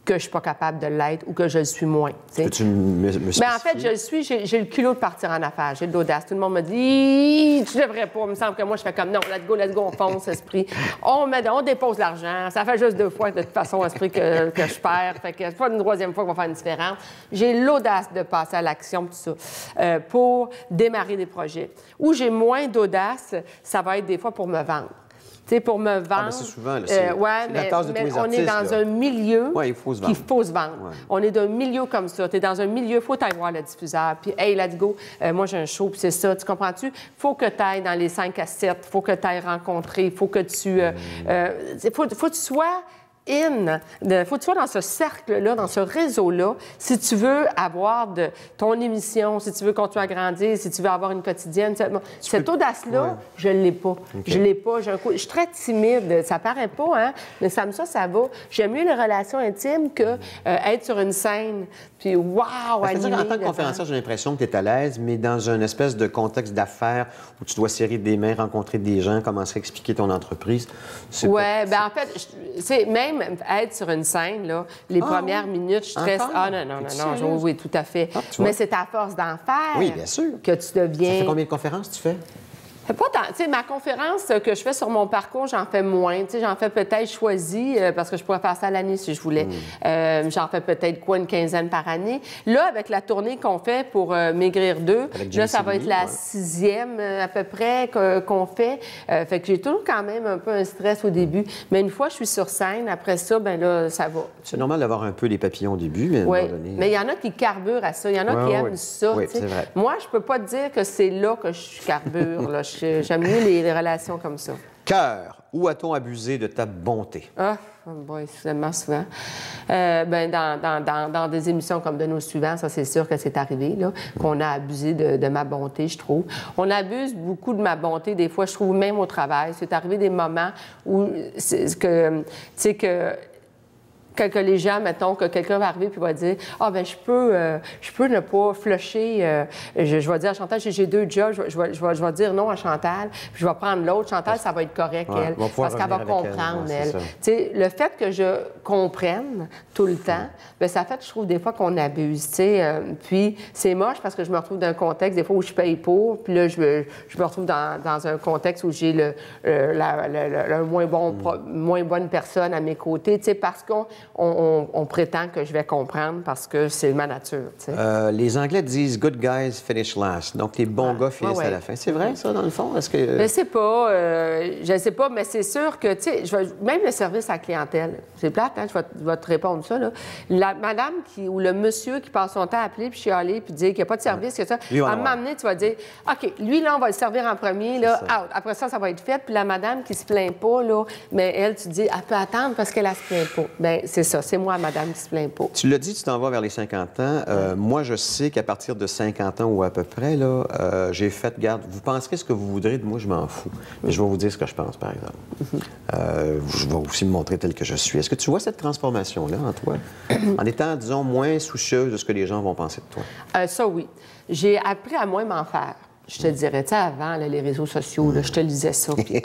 que je ne suis pas capable de l'être ou que je le suis moins. Peux-tu me spécifier? Mais en fait, je le suis, j'ai le culot de partir en affaires, j'ai de l'audace. Tout le monde me dit, tu devrais pas. Il me semble que moi, je fais comme, non, let's go, on fonce, esprit. On dépose l'argent. Ça fait juste 2 fois, de toute façon, esprit, que je perds. Fait que c'est pas une 3e fois qu'on va faire une différence. J'ai l'audace de passer à l'action, tout ça, pour démarrer des projets. Où j'ai moins d'audace, ça va être des fois pour me vendre. Tu sais, pour me vendre. Ah, c'est souvent, là, c'est la tasse de tous les on artistes, est dans là. Un milieu il faut se vendre. qu'il faut se vendre. Ouais. On est dans un milieu comme ça. Tu es dans un milieu, il faut aller voir le diffuseur. Puis, hey, let's go, moi j'ai un show, puis c'est ça. Tu comprends-tu? Il faut que tu ailles dans les 5 à 7, il faut que tu ailles rencontrer, il faut que tu. Faut que tu sois faut que tu sois dans ce cercle-là, dans ce réseau-là, si tu veux avoir ton émission, si tu veux continuer à grandir, si tu veux avoir une quotidienne. Cette audace-là, je ne l'ai pas. Okay. Je ne l'ai pas. Je suis très timide. Ça paraît pas, hein? Mais ça va. J'aime mieux les relations intimes que être sur une scène. Puis, wow, c'est-à-dire en tant que conférencière, j'ai l'impression que tu es à l'aise, mais dans un espèce de contexte d'affaires où tu dois serrer des mains, rencontrer des gens, commencer à expliquer ton entreprise. Oui, bien en fait, même être sur une scène, là, les premières minutes, je stresse. Encore? Ah non, oui, tout à fait. Mais c'est à force d'en faire oui, bien sûr. que tu deviens... Ça fait combien de conférences tu fais? Pas tant. Tu sais, ma conférence que je fais sur mon parcours, j'en fais moins. Tu sais, j'en fais peut-être choisi, parce que je pourrais faire ça à l'année si je voulais. J'en fais peut-être une quinzaine par année. Là, avec la tournée qu'on fait pour Maigrir 2, là, ça va être la 6e à peu près qu'on fait. Fait que j'ai toujours quand même un peu un stress au début. Mais une fois que je suis sur scène, après ça, ben là, ça va. C'est normal d'avoir un peu les papillons au début, mais à un moment donné... Mais il y en a qui carburent à ça. Il y en a qui aiment ça. Oui, c'est vrai. Moi, je peux pas te dire que c'est là que je carbure. Là. J'aime mieux les relations comme ça. Cœur, où a-t-on abusé de ta bonté? Ah, boy, tellement souvent. Dans des émissions comme de nos suivants, ça, c'est sûr que c'est arrivé, là, qu'on a abusé de ma bonté, je trouve. On abuse beaucoup de ma bonté, des fois, je trouve, même au travail. C'est arrivé des moments où, que les gens, mettons, que quelqu'un va arriver puis va dire « Ah, ben je peux ne pas flusher. Je vais dire à Chantal, j'ai 2 jobs, je vais dire non à Chantal, puis je vais prendre l'autre. Chantal, ça va être correct, elle, parce qu'elle va comprendre, elle. Tu sais, le fait que je comprenne tout le temps, bien, ça fait, je trouve, des fois qu'on abuse, tu sais. Puis c'est moche parce que je me retrouve dans un contexte, des fois, où je paye pour, puis là, je me retrouve dans un contexte où j'ai le moins bonne personne à mes côtés, tu sais, parce qu'on prétend que je vais comprendre parce que c'est ma nature. Tu sais. Les Anglais disent « good guys finish last ». Donc, les bons gars finissent à la fin. C'est vrai, ça, dans le fond? Est-ce que... Je ne sais pas, mais c'est sûr que, tu sais, même le service à la clientèle, c'est plate, hein, je vais te répondre ça, là. La madame ou le monsieur qui passe son temps à appeler puis chialer puis dire qu'il n'y a pas de service, que ça, à m'amener, tu vas dire « OK, lui, là, on va le servir en premier, là, out. Après ça va être fait. » Puis la madame qui se plaint pas, là, mais elle, tu dis « Elle peut attendre parce qu'elle ne se plaint pas. » Bien, c'est ça, c'est moi, madame, qui se plaint pas. Tu l'as dit, tu t'en vas vers les 50 ans. Moi, je sais qu'à partir de 50 ans ou à peu près, là, j'ai fait, garde, vous penserez ce que vous voudrez de moi, je m'en fous. Mais je vais vous dire ce que je pense, par exemple. Je vais aussi me montrer tel que je suis. Est-ce que tu vois cette transformation-là en toi? En étant, disons, moins soucieuse de ce que les gens vont penser de toi? Ça, oui. J'ai appris à moins m'en faire. Je te dirais, tu sais, avant, là, les réseaux sociaux, là, je te lisais ça. Puis,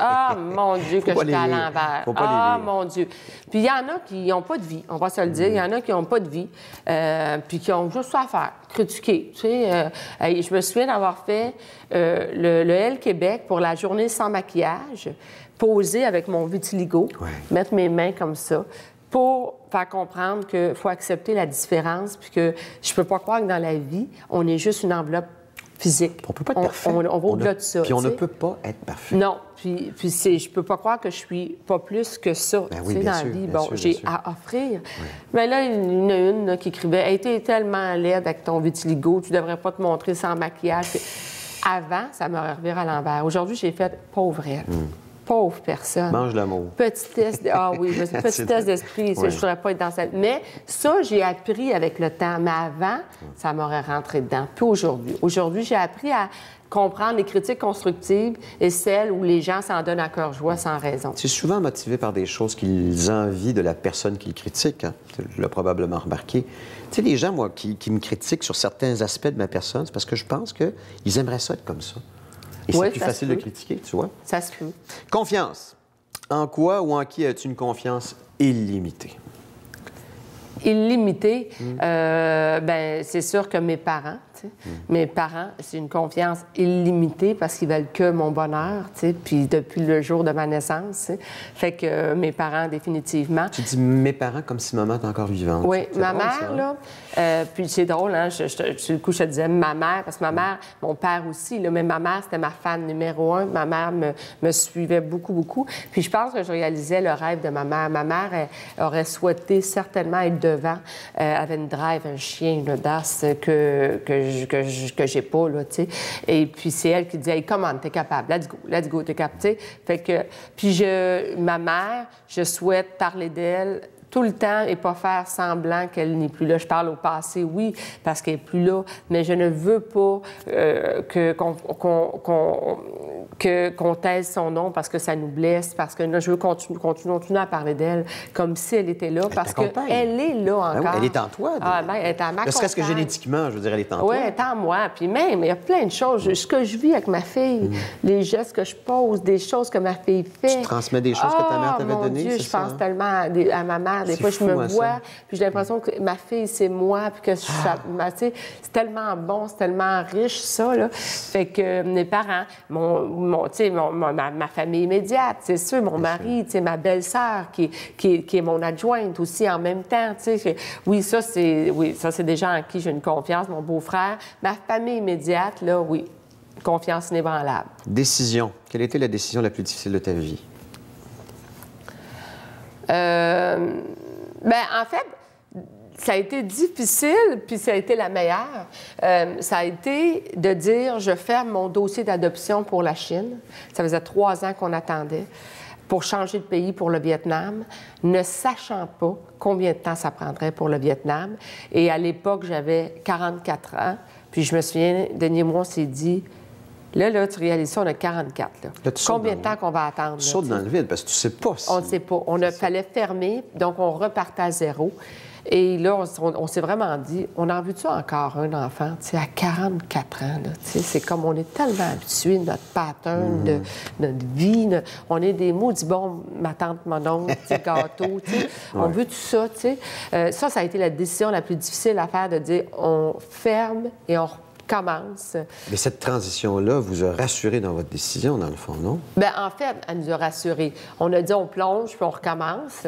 mon Dieu, que j'étais à l'envers. Mon Dieu. Puis il y en a qui n'ont pas de vie, on va se le dire. Il y en a qui n'ont pas de vie, puis qui ont juste ça à faire, critiquer. Tu sais, je me souviens d'avoir fait le L Québec pour la journée sans maquillage, poser avec mon vitiligo, mettre mes mains comme ça, pour faire comprendre qu'il faut accepter la différence, puis que je peux pas croire que dans la vie, on est juste une enveloppe physique. On ne peut pas être parfait. On va au-delà de ça. Puis on ne peut pas être parfait. Non. Puis je peux pas croire que je suis pas plus que ça. Ben oui, bien dans sûr, la vie. bien Bon, sûr, j'ai bien sûr. à offrir. Mais là, il y en a une là, qui écrivait « Hey, t'es tellement laide avec ton vitiligo, tu devrais pas te montrer sans maquillage. » Avant, ça m'aurait reviré à l'envers. Aujourd'hui, j'ai fait « Pauvre elle. Pauvre personne. Mange l'amour. Petit test, ah oui, petit test d'esprit, je ne voudrais pas être dans cette... Mais ça, j'ai appris avec le temps. Mais avant, ça m'aurait rentré dedans. Puis aujourd'hui, j'ai appris à comprendre les critiques constructives et celles où les gens s'en donnent à cœur joie sans raison. C'est souvent motivé par des choses qu'ils envient de la personne qu'ils critiquent. Hein? Tu l'as probablement remarqué. Tu sais, les gens, moi, qui me critiquent sur certains aspects de ma personne, c'est parce que je pense qu'ils aimeraient ça être comme ça. Et oui, c'est plus facile de critiquer, tu vois. Ça se peut. Confiance. En quoi ou en qui as-tu une confiance illimitée? Illimitée, ben c'est sûr que mes parents, tu sais, mes parents, c'est une confiance illimitée parce qu'ils veulent que mon bonheur, tu sais, puis depuis le jour de ma naissance, tu sais. Fait que mes parents, définitivement. Tu dis mes parents comme si maman était encore vivante. Oui, ma drôle, mère, ça, hein? là, puis c'est drôle, hein, sur le coup, je te disais ma mère, parce que ma mère, mon père aussi, là, mais ma mère, c'était ma fan numéro 1. Ma mère me suivait beaucoup, beaucoup. Puis je pense que je réalisais le rêve de ma mère. Ma mère, elle aurait souhaité certainement être devant. Elle avait une drive, un chien, une audace que j'ai pas, là, tu sais. Et puis c'est elle qui disait, hey, come on, t'es capable, let's go, t'es capable, tu sais. Fait que, puis ma mère, je souhaite parler d'elle tout le temps et pas faire semblant qu'elle n'est plus là. Je parle au passé, oui, parce qu'elle n'est plus là, mais je ne veux pas qu'on taise son nom parce que ça nous blesse, parce que là, je veux continuer à parler d'elle comme si elle était là, parce qu'elle est là encore. Ben oui, elle est en toi. Ah, ben, elle est en ma ne serait-ce que génétiquement, je veux dire, elle est en toi. Oui, elle est en moi. Puis même, il y a plein de choses. Ce que je vis avec ma fille, les gestes que je pose, des choses que ma fille fait. Tu transmets des choses que ta mère t'avait données, Dieu, c'est je ça? pense tellement à ma mère. Des fois, je me vois, puis j'ai l'impression que ma fille, c'est moi, puis que tu sais, c'est tellement bon, c'est tellement riche, ça, là. Fait que mes parents, tu sais, ma famille immédiate, c'est sûr, mon mari, tu sais, ma belle-sœur, qui est mon adjointe aussi en même temps, tu sais. Oui, ça, c'est des gens en qui j'ai une confiance, mon beau-frère. Ma famille immédiate, là, oui, confiance inébranlable. Décision. Quelle était la décision la plus difficile de ta vie? Bien, en fait, ça a été difficile, puis ça a été la meilleure. Ça a été de dire, je ferme mon dossier d'adoption pour la Chine. Ça faisait 3 ans qu'on attendait pour changer de pays pour le Vietnam, ne sachant pas combien de temps ça prendrait pour le Vietnam. Et à l'époque, j'avais 44 ans, puis je me souviens, Denis et moi, on s'est dit... Là, tu réalises ça, on a 44. Là, combien de temps qu'on va attendre? Tu sautes dans le vide parce que tu ne sais pas si... On ne sait pas. Fallait fermer, donc on repartait à zéro. Et là, on s'est vraiment dit, on en veut-tu encore un enfant? Tu sais, à 44 ans, là, tu sais, c'est comme on est tellement habitué de notre pattern, de notre vie. On est des maudits bons, ma tante, mon oncle, gâteau, tu sais. On veut tout ça, tu sais. Ça a été la décision la plus difficile à faire, de dire, on ferme et on commence. Mais cette transition-là vous a rassuré dans votre décision, dans le fond, non? Bien, en fait, elle nous a rassurés. On a dit, on plonge, puis on recommence.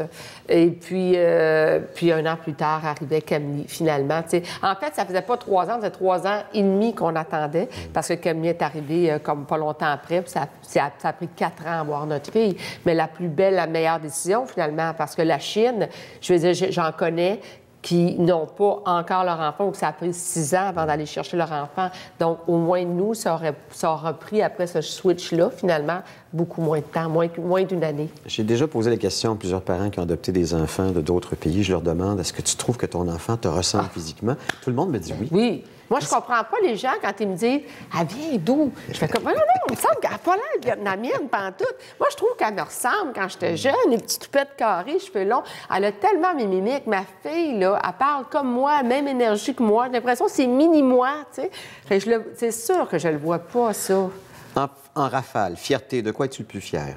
Et puis 1 an plus tard, arrivait Camille, finalement. T'sais. En fait, ça faisait pas 3 ans, ça faisait 3 ans et demi qu'on attendait, parce que Camille est arrivée comme pas longtemps après, puis ça a pris 4 ans à avoir notre fille. Mais la plus belle, la meilleure décision, finalement, parce que la Chine, je veux dire, j'en connais qui n'ont pas encore leur enfant ou que ça a pris 6 ans avant d'aller chercher leur enfant. Donc, au moins, nous, ça aura pris, après ce switch-là, finalement, beaucoup moins de temps, moins d'une année. J'ai déjà posé la question à plusieurs parents qui ont adopté des enfants de d'autres pays. Je leur demande, est-ce que tu trouves que ton enfant te ressemble physiquement? Tout le monde me dit oui. Oui. Moi, je comprends pas les gens quand ils me disent « Elle vient d'où? » Je fais comme « Non, il me semble qu'elle n'a pas l'air vietnamienne pantoute. » Moi, je trouve qu'elle me ressemble quand j'étais jeune, les petites toupettes carrées, cheveux longs. Elle a tellement mes mimiques. Ma fille, là, elle parle comme moi, même énergie que moi. J'ai l'impression que c'est mini-moi, tu sais. C'est sûr que je le vois pas, ça. En rafale, fierté, de quoi es-tu le plus fier?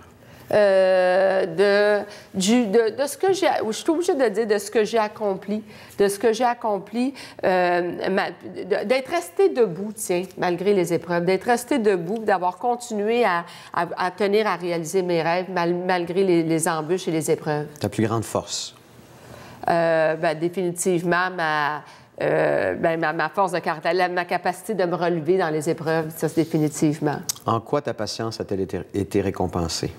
De ce que j'ai... Je suis obligée de dire de ce que j'ai accompli. De ce que j'ai accompli, d'être restée debout, tiens, malgré les épreuves. D'être restée debout, d'avoir continué à tenir à réaliser mes rêves malgré les embûches et les épreuves. Ta plus grande force? Définitivement, ma force de caractère, ma capacité de me relever dans les épreuves, ça, c'est définitivement. En quoi ta patience a-t-elle été récompensée?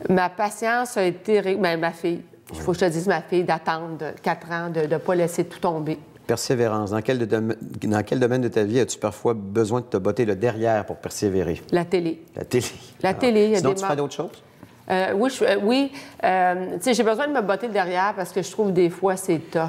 Ma patience a été... ma fille. Il faut que je te dise, ma fille, d'attendre 4 ans, de ne pas laisser tout tomber. Persévérance. Dans quel domaine de ta vie as-tu parfois besoin de te botter le derrière pour persévérer? La télé. La télé. La télé, il y a sinon, des tu fais d'autres choses? Oui. Tu sais, j'ai besoin de me botter le derrière parce que je trouve des fois c'est tough.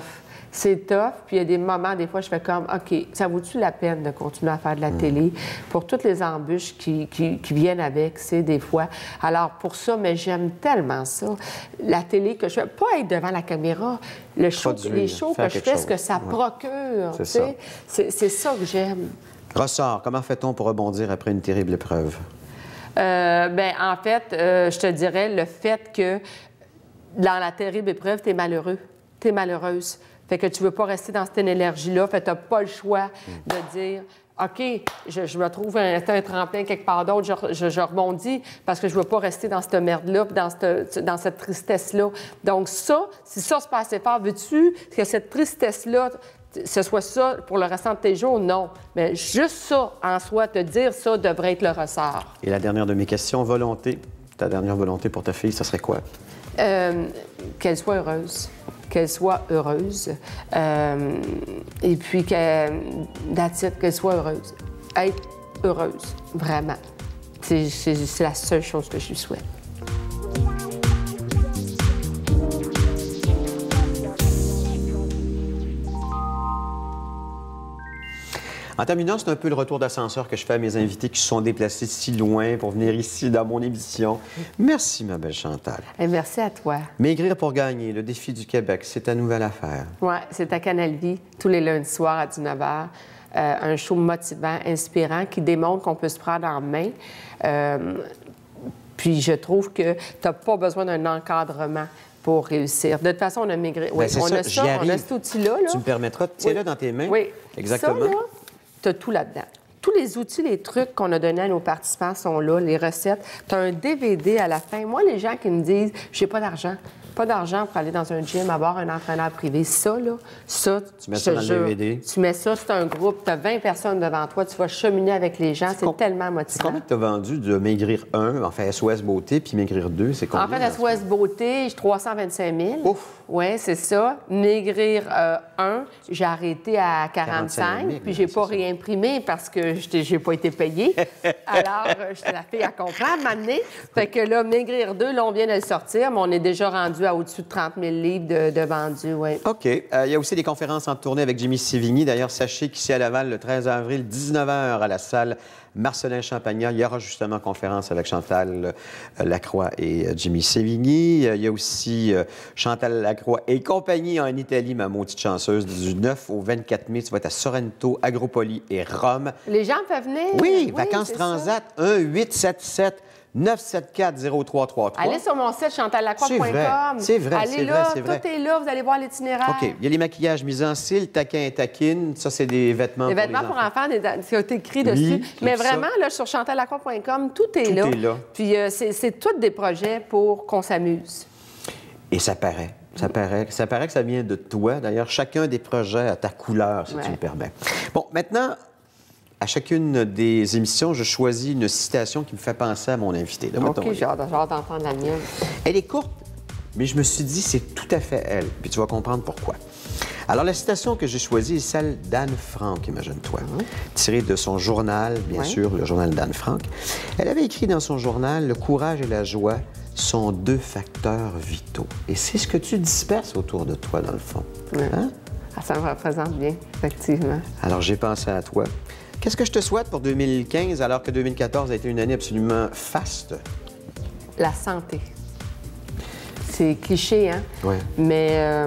C'est tough, puis il y a des moments, des fois, je fais comme, OK, ça vaut-tu la peine de continuer à faire de la télé pour toutes les embûches qui viennent avec, c'est des fois. Alors, pour ça, mais j'aime tellement ça. La télé que je fais, pas être devant la caméra, les shows que je fais, ce que ça procure, tu sais, c'est ça que j'aime. Ressort, comment fait-on pour rebondir après une terrible épreuve? En fait, je te dirais le fait que dans la terrible épreuve, tu es malheureux, tu es malheureuse. Fait que tu veux pas rester dans cette énergie-là. Fait que tu n'as pas le choix de dire OK, je me trouve un tremplin quelque part d'autre, je rebondis parce que je veux pas rester dans cette merde-là, dans cette tristesse-là. Donc ça, si ça se passait fort, veux-tu que cette tristesse-là, ce soit ça pour le restant de tes jours? Non. Mais juste ça, en soi, te dire ça devrait être le ressort. Et la dernière de mes questions, volonté. Ta dernière volonté pour ta fille, ça serait quoi? Qu'elle soit heureuse. Qu'elle soit heureuse. Et puis, qu'elle soit heureuse. Être heureuse, vraiment. C'est la seule chose que je lui souhaite. En terminant, c'est un peu le retour d'ascenseur que je fais à mes invités qui se sont déplacés si loin pour venir ici dans mon émission. Merci, ma belle Chantal. Et merci à toi. Maigrir pour gagner, le défi du Québec, c'est ta nouvelle affaire. Oui, c'est à Canal Vie, tous les lundis soirs à 19h. Un show motivant, inspirant, qui démontre qu'on peut se prendre en main. Puis je trouve que tu n'as pas besoin d'un encadrement pour réussir. De toute façon, on a maigri. Oui, on a cet outil-là. Tu me permettras, tiens-le dans tes mains. Oui. Exactement. Ça, là, tu as tout là-dedans. Tous les outils, les trucs qu'on a donnés à nos participants sont là, les recettes. Tu as un DVD à la fin. Moi, les gens qui me disent « j'ai pas d'argent », pas d'argent pour aller dans un gym, avoir un entraîneur privé. Ça, tu mets ça dans le DVD. Tu mets ça, c'est un groupe, tu as 20 personnes devant toi, tu vas cheminer avec les gens, c'est tellement motivant. Combien tu as vendu de Maigrir 1, enfin SOS Beauté, puis Maigrir 2, c'est combien? En fait, SOS Beauté, j'ai 325 000. Ouf! Oui, c'est ça. Maigrir 1, j'ai arrêté à 45 000, puis j'ai pas réimprimé parce que j'ai pas été payée. Alors, j'étais la fille à comprendre, maintenant. Fait que là, Maigrir 2, là, on vient de le sortir, mais on est déjà rendu à au-dessus de 30 000 livres de vendus, oui. OK. Il y a aussi des conférences en tournée avec Jimmy Sévigny. D'ailleurs, sachez qu'ici à Laval, le 13 avril, 19h, à la salle Marcelin-Champagnat, il y aura justement conférence avec Chantal Lacroix et Jimmy Sévigny. Il y a aussi Chantal Lacroix et compagnie en Italie, ma maudite chanceuse, du 9 au 24 mai. Tu vas être à Sorrento, Agropoli et Rome. Les gens peuvent venir. Oui, Vacances Transat, 1-877-974-0333. Allez sur mon site chantallacroix.com. C'est vrai, allez là, tout est là, vous allez voir l'itinéraire. OK. Il y a les maquillages mis en cils, taquin et taquine. Ça, c'est des vêtements pour les enfants. Des vêtements pour enfants, qui ont été écrits dessus. Mais vraiment, là, sur chantallacroix.com, tout est là. Puis c'est tous des projets pour qu'on s'amuse. Et ça paraît. Ça paraît que ça vient de toi. D'ailleurs, chacun des projets a ta couleur, si tu me permets. Bon, maintenant... À chacune des émissions, je choisis une citation qui me fait penser à mon invité. OK, j'ai hâte d'entendre la mienne. Elle est courte, mais je me suis dit, c'est tout à fait elle. Puis tu vas comprendre pourquoi. Alors, la citation que j'ai choisie est celle d'Anne Frank, imagine-toi, tirée de son journal, bien sûr, le journal d'Anne Frank. Elle avait écrit dans son journal « Le courage et la joie sont 2 facteurs vitaux. » Et c'est ce que tu disperses autour de toi, dans le fond. Hein? Ah, ça me représente bien, effectivement. Alors, j'ai pensé à toi. Qu'est-ce que je te souhaite pour 2015, alors que 2014 a été une année absolument faste? La santé. C'est cliché, hein? Oui. Mais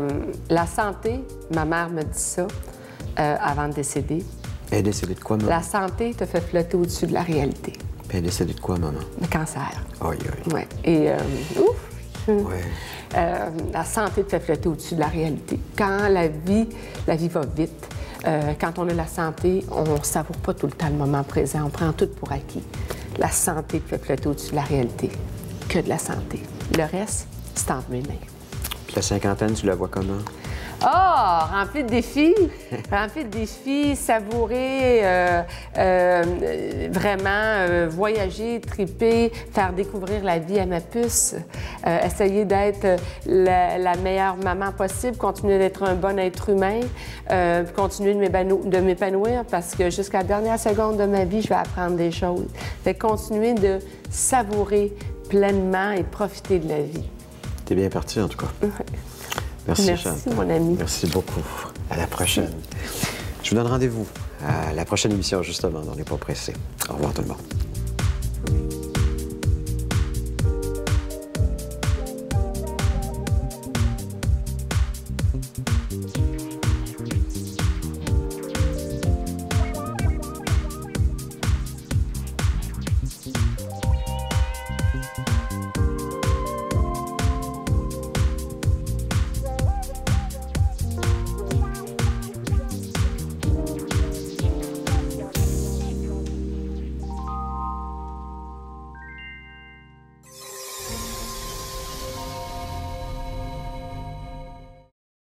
la santé, ma mère me dit ça avant de décéder. Elle est décédée de quoi, maman? La santé te fait flotter au-dessus de la réalité. Puis elle est décédée de quoi, maman? Le cancer. Aïe, aïe. Oui. Et ouf! Ouais. La santé te fait flotter au-dessus de la réalité. Quand la vie va vite. Quand on a la santé, on ne savoure pas tout le temps le moment présent. On prend tout pour acquis. La santé te fait flotter au-dessus de la réalité. Que de la santé. Le reste, c'est entre mes mains. Puis la cinquantaine, tu la vois comment? Ah, rempli de défis. Rempli de défis, savourer, vraiment voyager, triper, faire découvrir la vie à ma puce, essayer d'être la meilleure maman possible, continuer d'être un bon être humain, continuer de m'épanouir parce que jusqu'à la dernière seconde de ma vie, je vais apprendre des choses. Fait que continuer de savourer pleinement et profiter de la vie. T'es bien parti, en tout cas. Merci, Chantal. Mon ami. Merci beaucoup. À la prochaine. Je vous donne rendez-vous à la prochaine émission, justement, dans Les Pas Pressés. Au revoir, tout le monde.